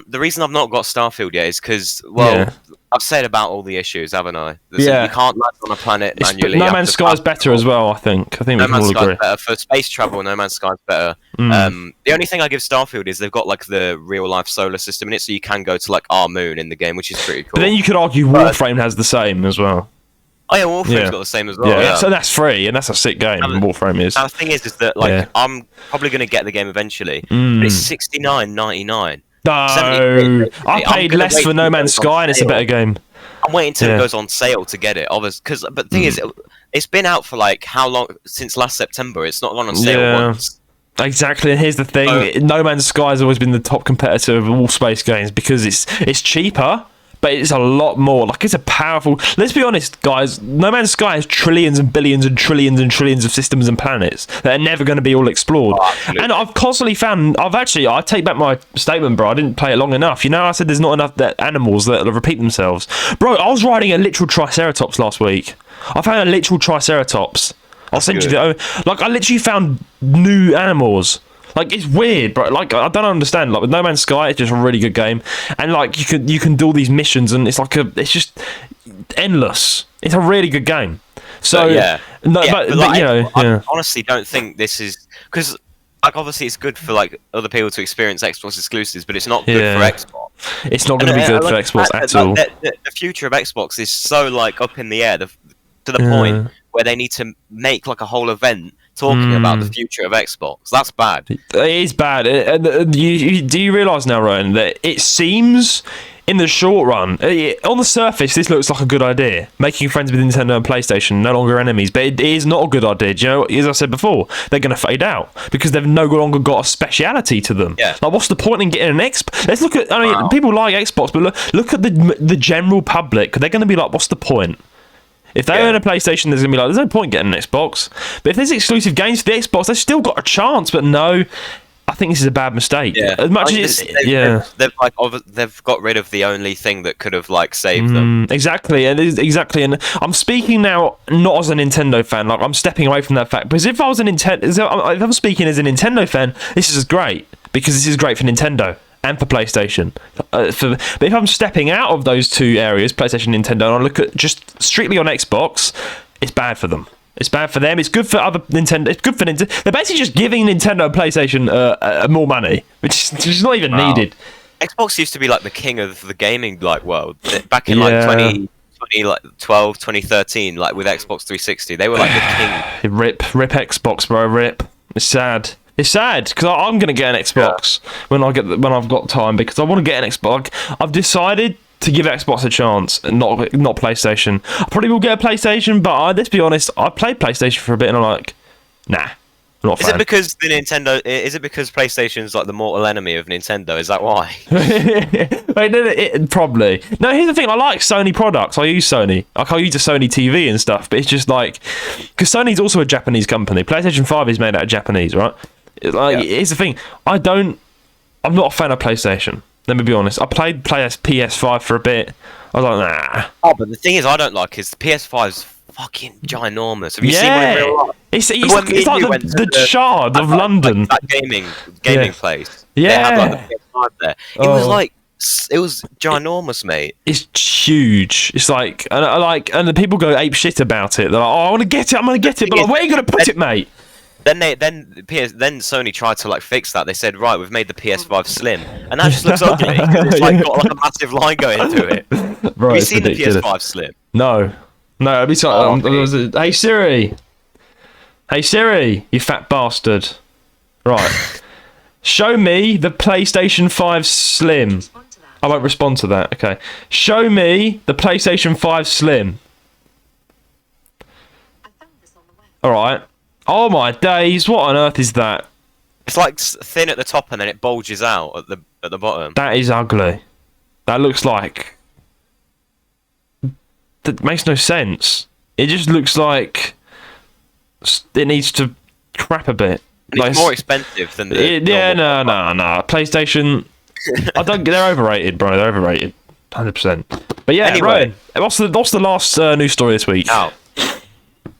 the reason I've not got Starfield yet is because I've said about all the issues, haven't I? You can't land on a planet manually. No Man's Sky is better as well. I think we can all agree. Better for space travel. No Man's Sky is better. The only thing I give Starfield is they've got the real life solar system in it, so you can go to our moon in the game, which is pretty cool. But then you could argue Warframe has the same as well. Oh yeah, Warframe's got the same as well. Yeah, so that's free, and that's a sick game. Warframe is. Now the thing is that I'm probably going to get the game eventually, but it's $69.99. No, I paid less for No Man's Sky, and it's a better game. I'm waiting till it goes on sale to get it, obviously. But the thing is, it's been out for how long? Since last September. It's not gone on sale once. Exactly, and here's the thing: No Man's Sky has always been the top competitor of all space games because it's cheaper. But it's a lot more. It's a powerful... Let's be honest, guys. No Man's Sky has trillions and billions and trillions of systems and planets that are never going to be all explored. And I've constantly found... I take back my statement, bro. I didn't play it long enough. I said there's not enough animals that repeat themselves. Bro, I was riding a literal Triceratops last week. I found a literal Triceratops. I'll send you the... I literally found new animals. It's weird, bro. I don't understand. With No Man's Sky, it's just a really good game, and you can do all these missions, and it's just endless. It's a really good game. So I honestly don't think this is because obviously it's good for other people to experience Xbox exclusives, but it's not good for Xbox. It's not going to be good for Xbox at all. The future of Xbox is so up in the air to the point where they need to make a whole event talking about the future of Xbox. That's bad. It is bad. Do you realise now, Rowan, that it seems in the short run, on the surface, this looks like a good idea. Making friends with Nintendo and PlayStation, no longer enemies, but it is not a good idea. Do you know, as I said before, they're going to fade out because they've no longer got a speciality to them. Yeah. What's the point in getting an Xbox? Let's look at, people like Xbox, but look at the general public. They're going to be like, what's the point? If they own a PlayStation, there's going to be there's no point getting an Xbox. But if there's exclusive games for the Xbox, they've still got a chance. But no, I think this is a bad mistake. Yeah. As much as they've got rid of the only thing that could have saved them. Exactly, and I'm speaking now not as a Nintendo fan. I'm stepping away from that fact because if I was if I'm speaking as a Nintendo fan, this is great because this is great for Nintendo and for PlayStation. But if I'm stepping out of those two areas, PlayStation and Nintendo, and I look at just strictly on Xbox, it's bad for them. It's bad for them. It's good for other Nintendo. It's good for Nintendo. They're basically just giving Nintendo and PlayStation more money, which is not even needed. Xbox used to be the king of the gaming world back in 2012, 2013, with Xbox 360. They were the king. Rip Xbox, bro. Rip. It's sad. It's sad because I'm going to get an Xbox when I've got time because I want to get an Xbox. I've decided to give Xbox a chance and not PlayStation. I probably will get a PlayStation, but let's be honest, I played PlayStation for a bit and I'm like, nah. Not a fan. Is it because PlayStation's the mortal enemy of Nintendo? Is that why? Probably. No, here's the thing. I like Sony products. I use Sony. I use a Sony TV and stuff, but it's just because Sony's also a Japanese company. PlayStation 5 is made out of Japanese, right? Here's the thing. I'm not a fan of PlayStation. Let me be honest. I played PS5 for a bit. I was like, nah. Oh, but the thing is, I don't like is the PS5's fucking ginormous. Have you seen one in real life? It's like the Shard of London. That gaming place. Yeah. They had the PS5 there. It was ginormous, mate. It's huge. It's and the people go ape shit about it. They're like, oh, I want to get it. I'm going to get it. But where are you going to put it, mate? Then Sony tried to like fix that. They said, right, we've made the PS5 Slim, and that just looks ugly. It's like got like a massive line going through it. Bro, have you seen ridiculous. The PS5 Slim? No. I'd be sorry. Hey Siri. Hey Siri, you fat bastard. Right. Show me the PlayStation 5 Slim. I won't respond to that. Okay. Show me the PlayStation 5 Slim. All right. Oh my days! What on earth is that? It's like thin at the top and then it bulges out at the bottom. That is ugly. That looks like. That makes no sense. It just looks like it needs to crap a bit. It's more expensive than the. No. PlayStation. They're overrated, bro. They're overrated. 100%. But yeah, anyway, Ryan, what's the last news story this week? Now,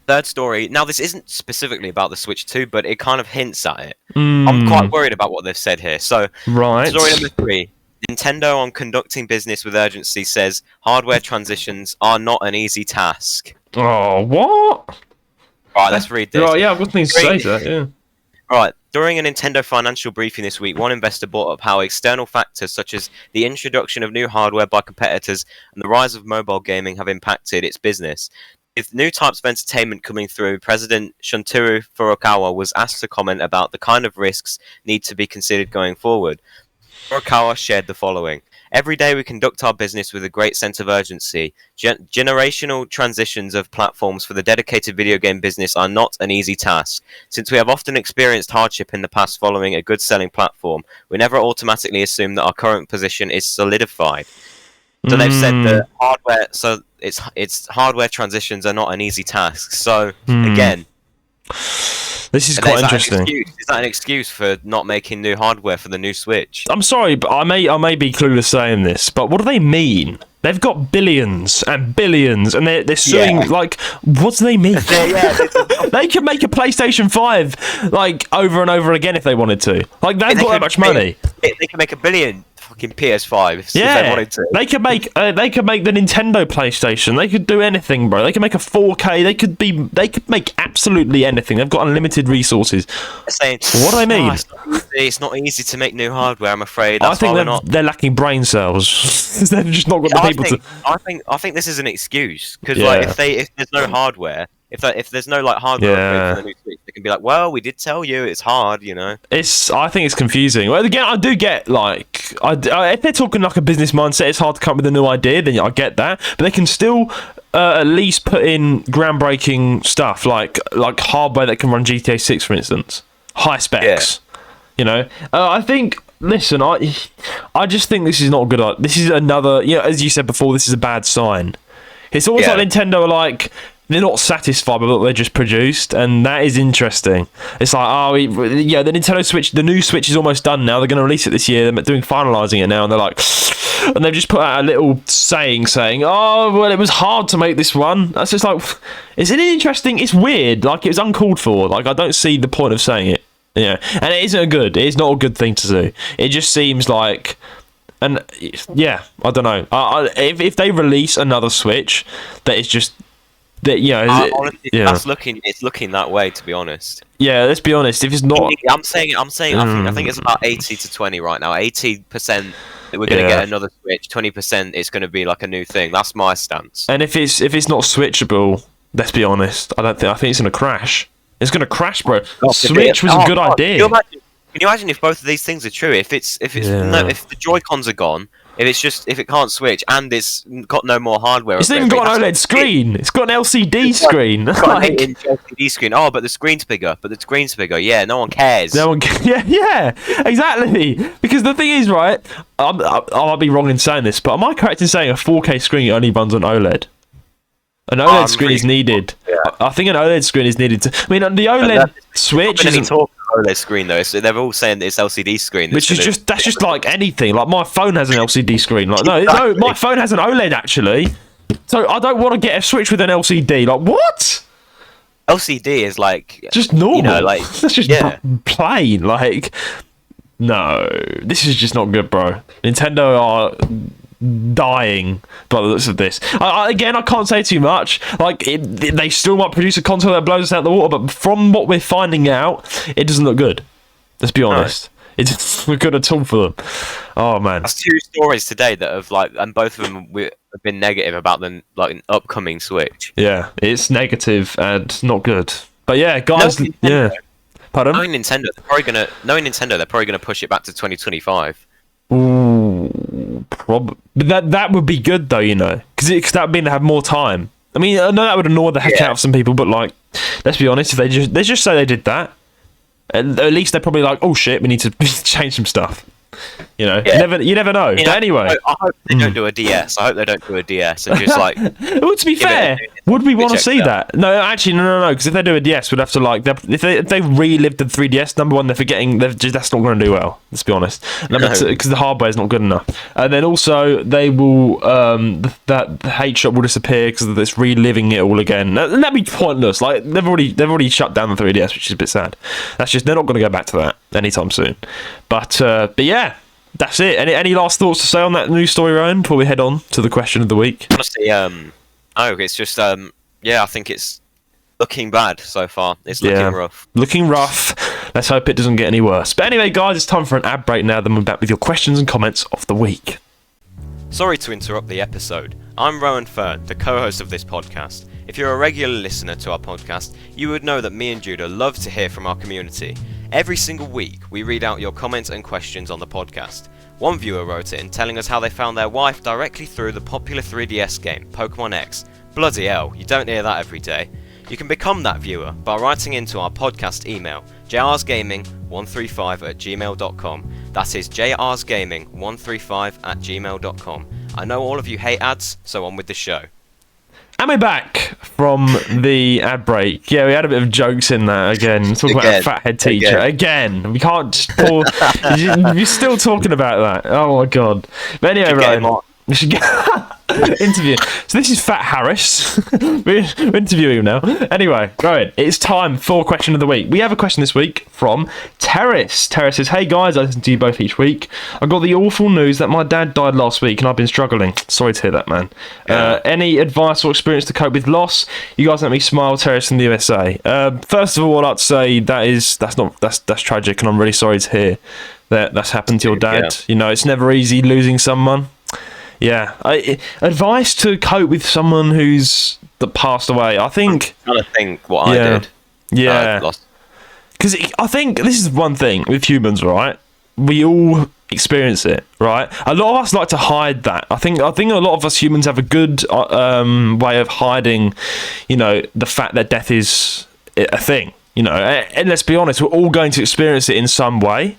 third story. Now, this isn't specifically about the Switch 2, but it kind of hints at it. I'm quite worried about what they've said here. So, story number 3. Nintendo, on conducting business with urgency, says hardware transitions are not an easy task. Oh, what? Alright, let's read this. Right, yeah, I've got things to say to that, yeah. Alright, during a Nintendo financial briefing this week, one investor brought up how external factors such as the introduction of new hardware by competitors and the rise of mobile gaming have impacted its business. With new types of entertainment coming through, President Shuntaro Furukawa was asked to comment about the kind of risks need to be considered going forward. Furukawa shared the following. Every day we conduct our business with a great sense of urgency. Generational transitions of platforms for the dedicated video game business are not an easy task. Since we have often experienced hardship in the past following a good-selling platform, we never automatically assume that our current position is solidified. So they've said that hardware... So it's hardware transitions are not an easy task. So, again... This is quite interesting. Is that an excuse for not making new hardware for the new Switch? I'm sorry, but I may be clueless saying this, but what do they mean? They've got billions and billions, and they're suing. Like, what do they mean? They could make a PlayStation 5 like over and over again if they wanted to. Like, they've got that much money. They could make $1 billion fucking PS5 if they wanted to. They could make the Nintendo PlayStation. They could do anything, bro. They could make a 4K. They could make absolutely anything. They've got unlimited resources. What do I mean? It's not easy to make new hardware, I'm afraid. That's I think they're lacking brain cells. They've just not got the people to. I think this is an excuse because like if there's no hardware. If there's no like hardware for the new Switch, they can be like, "Well, we did tell you it's hard," you know. I think it's confusing. Well, again, I do get like, if they're talking like a business mindset, it's hard to come up with a new idea. Then I get that, but they can still at least put in groundbreaking stuff like hardware that can run GTA 6, for instance, high specs. You know, I think. Listen, I just think this is not good. This is another, as you said before, this is a bad sign. It's almost like Nintendo are like. They're not satisfied with what they just produced, and that is interesting. It's like, the Nintendo Switch, the new Switch is almost done now. They're going to release it this year. They're finalising it now, and they're like, and they've just put out a little saying, "Oh, well, it was hard to make this one." That's just like, is it interesting? It's weird. Like, it was uncalled for. Like, I don't see the point of saying it. Yeah, and it isn't good. It is not a good thing to do. It just seems like. And yeah, I don't know. If they release another Switch, that is just. Honestly, it's looking that way, to be honest. Yeah, let's be honest. If it's not, I'm saying. I think it's about 80-20 right now. 80% that we're going to get another Switch. 20% it's going to be like a new thing. That's my stance. And if it's not switchable, let's be honest. I think it's going to crash. It's going to crash, bro. Switch was a good idea. Can you imagine if both of these things are true? If the Joy-Cons are gone. If it can't switch and it's got no more hardware. It's not even got an OLED screen. It's got an LCD screen. It's got an LCD screen. Oh, but the screen's bigger. Yeah, no one cares. Yeah, exactly. Because the thing is, right, I'll be wrong in saying this, but am I correct in saying a 4K screen only runs on OLED? An OLED screen is needed. Yeah. I think an OLED screen is needed to. I mean, the OLED Switch isn't. OLED screen though, so they're all saying that it's LCD screen. Which is just like anything. Like my phone has an LCD screen. Like no, my phone has an OLED actually. So I don't want to get a Switch with an LCD. Like what? LCD is like just normal. You know, like that's just plain. Like no, this is just not good, bro. Nintendo are dying by the looks of this. Again, I can't say too much. Like, they still might produce a console that blows us out of the water, but from what we're finding out, it doesn't look good. Let's be honest. It doesn't look good at all for them. Oh, man. That's 2 stories today that have, like, and both of them have been negative about the, like, an upcoming Switch. Yeah, it's negative and not good. But yeah, guys, yeah. Pardon? Knowing Nintendo, they're probably gonna push it back to 2025. Ooh, that would be good though, you know, because that would mean they have more time. I mean, I know that would annoy the heck out of some people, but like, let's be honest, if they just say they did that, at least they're probably like, oh shit, we need to change some stuff. You know, you never know. But anyway, I hope they don't do a DS. I hope they don't do a DS and just like. Well, to be fair, would we want to see that? No, actually, no. Because if they do a DS, we'd have to like. If they relived the 3DS, number one, they're forgetting. That's not going to do well. Let's be honest. Number two, because the hardware is not good enough. And then also they will that the hate shop will disappear because of this reliving it all again. And that'd be pointless. Like they've already shut down the 3DS, which is a bit sad. That's just they're not going to go back to that anytime soon. But yeah. That's it. Any last thoughts to say on that news story, Roan, before we head on to the question of the week? Honestly, it's just, I think it's looking bad so far. It's looking rough. Looking rough. Let's hope it doesn't get any worse. But anyway, guys, it's time for an ad break now. Then we're back with your questions and comments of the week. Sorry to interrupt the episode. I'm Rowan Fern, the co-host of this podcast. If you're a regular listener to our podcast, you would know that me and Judah love to hear from our community. Every single week, we read out your comments and questions on the podcast. One viewer wrote in telling us how they found their wife directly through the popular 3DS game, Pokemon X. Bloody hell, you don't hear that every day. You can become that viewer by writing into our podcast email, jrsgaming135@gmail.com. That is jrsgaming135@gmail.com. I know all of you hate ads, so on with the show. And we're back from the ad break. Yeah, we had a bit of jokes in there again. Talking about a fathead teacher. Again. We can't just pull... You're still talking about that. Oh, my God. But anyway, right. We should get... interview. So this is Fat Harris. We're interviewing him now. Anyway, Rowan, it's time for question of the week. We have a question this week from Terrace. Terrace says, hey guys, I listen to you both each week. I got the awful news that my dad died last week and I've been struggling. Sorry to hear that, man. Any advice or experience to cope with loss? You guys make me smile. Terrace from the USA. First of all, I'd like to say that's tragic and I'm really sorry to hear that that's happened to your dad. You know, it's never easy losing someone. Yeah, advice to cope with someone that passed away. I think. I'm trying to think what I did. Yeah, because I think this is one thing with humans, right? We all experience it, right? A lot of us like to hide that. I think a lot of us humans have a good way of hiding, you know, the fact that death is a thing. You know, and let's be honest, we're all going to experience it in some way.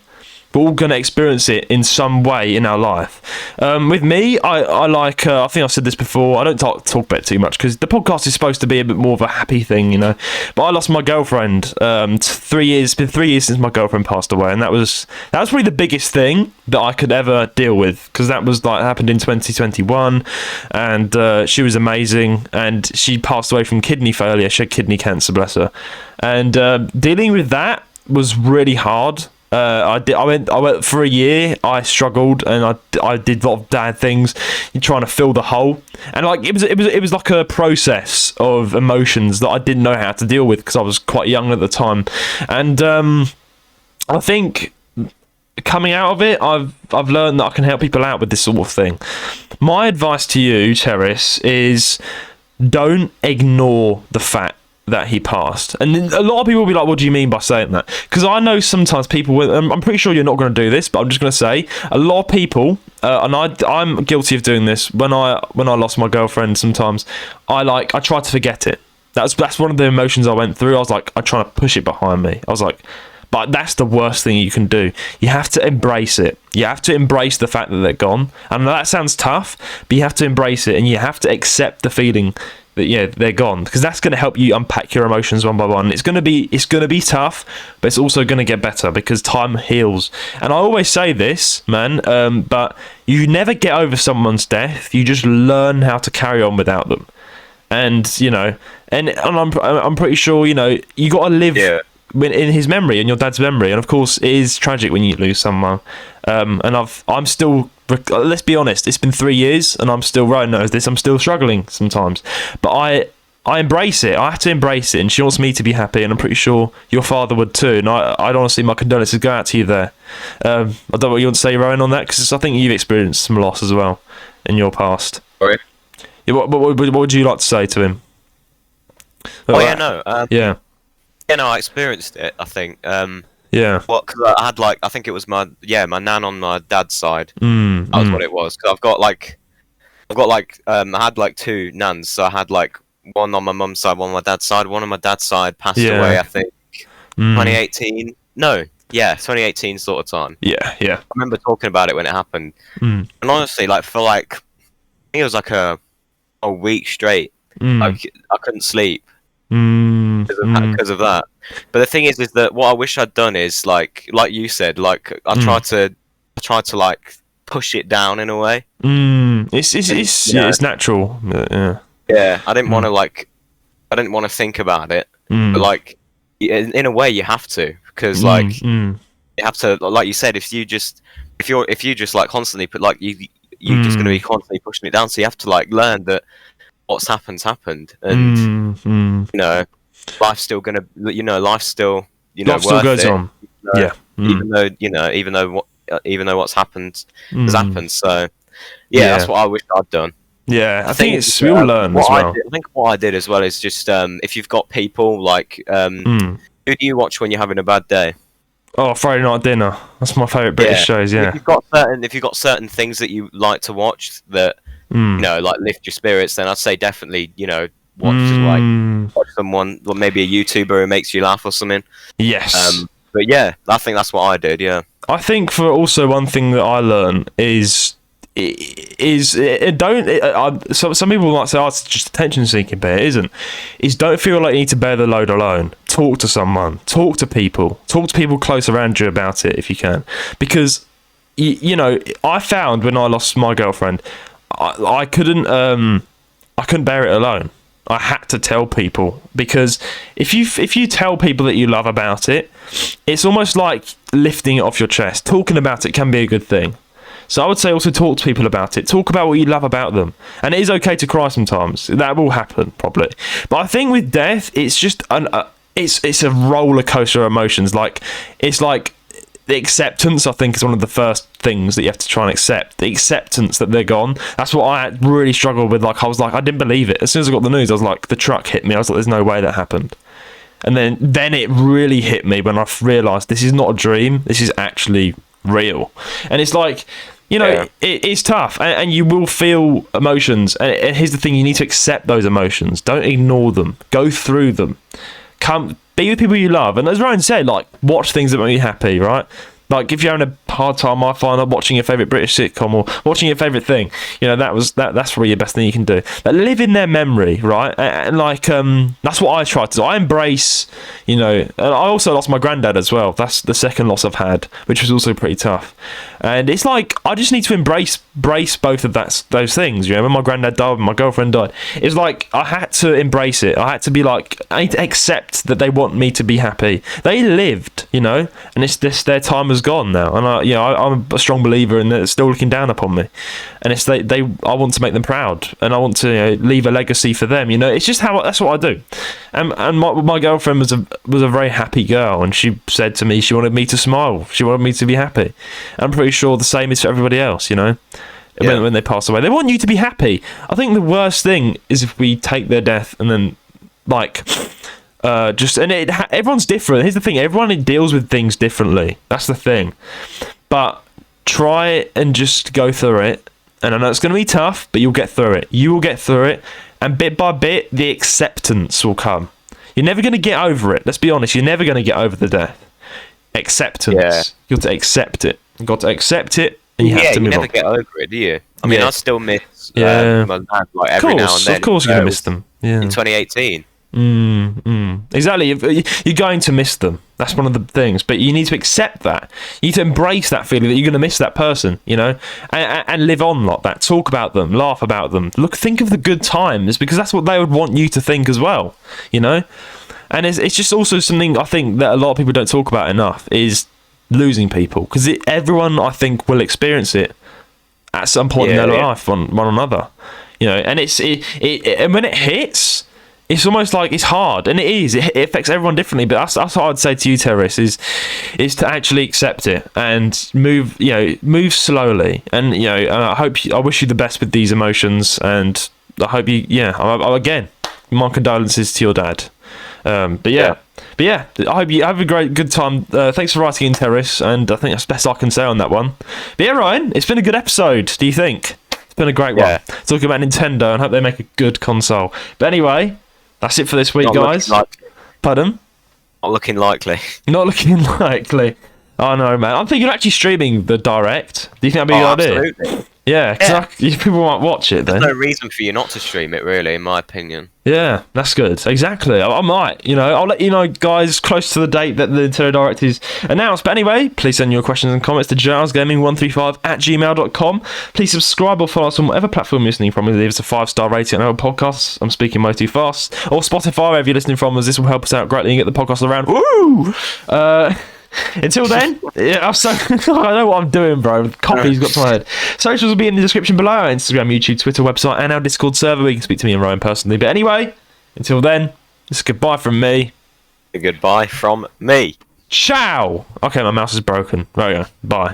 We're all going to experience it in some way in our life. With me, I like... I think I've said this before. I don't talk about it too much because the podcast is supposed to be a bit more of a happy thing, you know. But I lost my girlfriend. 3 years. It's been 3 years since my girlfriend passed away, and that was probably the biggest thing that I could ever deal with because that was like happened in 2021, and she was amazing, and she passed away from kidney failure. She had kidney cancer, bless her, and dealing with that was really hard. I went for a year. I struggled and I did a lot of bad things. You're trying to fill the hole, and like it was like a process of emotions that I didn't know how to deal with because I was quite young at the time. And I think coming out of it, I've learned that I can help people out with this sort of thing. My advice to you, Terrace, is don't ignore the fact that he passed. And a lot of people will be like, what do you mean by saying that? Because I know sometimes people, I'm pretty sure you're not going to do this, but I'm just going to say a lot of people, and I'm guilty of doing this, when I lost my girlfriend, sometimes I try to forget it. That's one of the emotions I went through. I was like, I try to push it behind me. I was like, but that's the worst thing you can do. You have to embrace it. You have to embrace the fact that they're gone. And that sounds tough, but you have to embrace it and you have to accept the feeling that they're gone, because that's going to help you unpack your emotions one by one. It's going to be tough, but it's also going to get better because time heals. And I always say this, man, but you never get over someone's death. You just learn how to carry on without them. And you know, and I'm pretty sure, you know, you got to live in his memory, in your dad's memory. And of course, it is tragic when you lose someone. And I'm still, let's be honest, it's been 3 years, and I'm still, Rowan knows this, I'm still struggling sometimes. But I embrace it. I have to embrace it, and she wants me to be happy, and I'm pretty sure your father would too. And I'd honestly, my condolences go out to you there. I don't know what you want to say, Rowan, on that, because I think you've experienced some loss as well in your past. Sorry? Yeah, what would you like to say to him? Yeah, no, I experienced it, I think. Yeah. Well, because I had, like, I think it was my nan on my dad's side. That was what it was. Because I had, like, 2 nans, so I had, like, one on my mum's side, one on my dad's side. One on my dad's side passed away, I think, 2018. No, 2018 sort of time. Yeah. I remember talking about it when it happened. And honestly, like, for, like, I think it was, like, a week straight. Like, I couldn't sleep because of that. But the thing is that what I wish I'd done is, like you said, like, I tried to, like, push it down in a way. It's natural. Yeah, I didn't want to think about it, but, like, in a way you have to, because, like, you have to, like you said, if you just like constantly put, like, you're just going to be constantly pushing it down, so you have to, like, learn that what's happened, and you know, life's still gonna, life still, life still goes on. Even though what's happened has happened. So that's what I wish I'd done. Yeah, I think we all learn as well. I think what I did as well is just, if you've got people, like, who do you watch when you're having a bad day? Oh, Friday Night Dinner. That's my favourite British shows. Yeah. If you've got certain things that you like to watch that like, lift your spirits, then I'd say definitely, watch someone, or maybe a YouTuber who makes you laugh or something. Yes. But yeah, I think that's what I did. Yeah. I think for also one thing that I learned is some people might say, oh, it's just attention seeking, but it isn't. Is don't feel like you need to bear the load alone. Talk to someone. Talk to people close around you about it if you can, because I found when I lost my girlfriend, I couldn't bear it alone. I had to tell people, because if you tell people that you love about it, it's almost like lifting it off your chest. Talking about it can be a good thing. So I would say also talk to people about it. Talk about what you love about them. And it is okay to cry sometimes. That will happen, probably. But I think with death, it's just it's a roller coaster of emotions. Like, it's like the acceptance, I think, is one of the first things that you have to try and accept. The acceptance that they're gone. That's what I really struggled with. Like, I was like, I didn't believe it. As soon as I got the news, I was like, the truck hit me. I was like, there's no way that happened. And then it really hit me when I realised this is not a dream. This is actually real. And it's like, it's tough, and you will feel emotions. And here's the thing: you need to accept those emotions. Don't ignore them. Go through them. Be with people you love. And as Rowan said, like, watch things that make you happy, right? Like, if you're having a hard time, I find watching your favourite British sitcom or watching your favourite thing, that's probably the best thing you can do. But live in their memory, right? And like, that's what I try to do. I embrace, and I also lost my granddad as well. That's the second loss I've had, which was also pretty tough. And it's like, I just need to embrace both of those things. When my granddad died, when my girlfriend died, it's like I had to embrace it. I had to be like, I need to accept that they want me to be happy. They lived, and it's this, their time has gone now, and I'm a strong believer in that. They're still looking down upon me, and it's I want to make them proud, and I want to leave a legacy for them. It's just that's what I do. And my girlfriend was a very happy girl, and she said to me she wanted me to smile, she wanted me to be happy. And I'm pretty sure the same is for everybody else. When they pass away, they want you to be happy. I think the worst thing is if we take their death and then everyone's different. Here's the thing: everyone deals with things differently. That's the thing. But try and just go through it. And I know it's going to be tough, but you'll get through it. You will get through it, and bit by bit, the acceptance will come. You're never going to get over it. Let's be honest. You're never going to get over the death. Acceptance. Yeah. You've got to accept it. You've got to accept it, and you have to move on. You never get over it, do you? I mean, I still miss my dad, like, every now and then. Of course, you're going to miss them. Yeah. In 2018. Exactly. You're going to miss them. That's one of the things. But you need to accept that. You need to embrace that feeling that you're going to miss that person, and live on like that. Talk about them, laugh about them. Think of the good times, because that's what they would want you to think as well, And it's just also something I think that a lot of people don't talk about enough is losing people, because everyone I think will experience it at some point in their life on one another, you know. And and when it hits, it's almost like it's hard, and it affects everyone differently. But that's what I'd say to you, Terrace, is to actually accept it and move slowly. And I wish you the best with these emotions, and I hope you again, my condolences to your dad. But yeah, I hope you have a good time. Thanks for writing in, Terrace, and I think that's the best I can say on that one. But yeah, Ryan, it's been a good episode. Do you think? It's been a great one. Talking about Nintendo, and hope they make a good console. But anyway, that's it for this week, guys. Pardon? Not looking likely. Not looking likely. Oh no, man. I'm thinking of actually streaming the Direct. Do you think that'd be a good idea? Absolutely. Yeah, because people might watch it then. There's no reason for you not to stream it, really, in my opinion. Yeah, that's good. Exactly. I might. I'll let you know, guys, close to the date that the Nintendo Direct is announced. But anyway, please send your questions and comments to jarosgaming135@gmail.com. Please subscribe or follow us on whatever platform you're listening from. Leave us a 5-star rating on our podcasts. I'm speaking way too fast. Or Spotify, wherever you're listening from, as this will help us out greatly and get the podcast around. Woo! Until then, I know what I'm doing, bro. Copy's got to my head. Socials will be in the description below: our Instagram, YouTube, Twitter, website, and our Discord server, where you can speak to me and Ryan personally. But anyway, until then, it's goodbye from me. A goodbye from me. Ciao! Okay, my mouse is broken. There we go. Bye.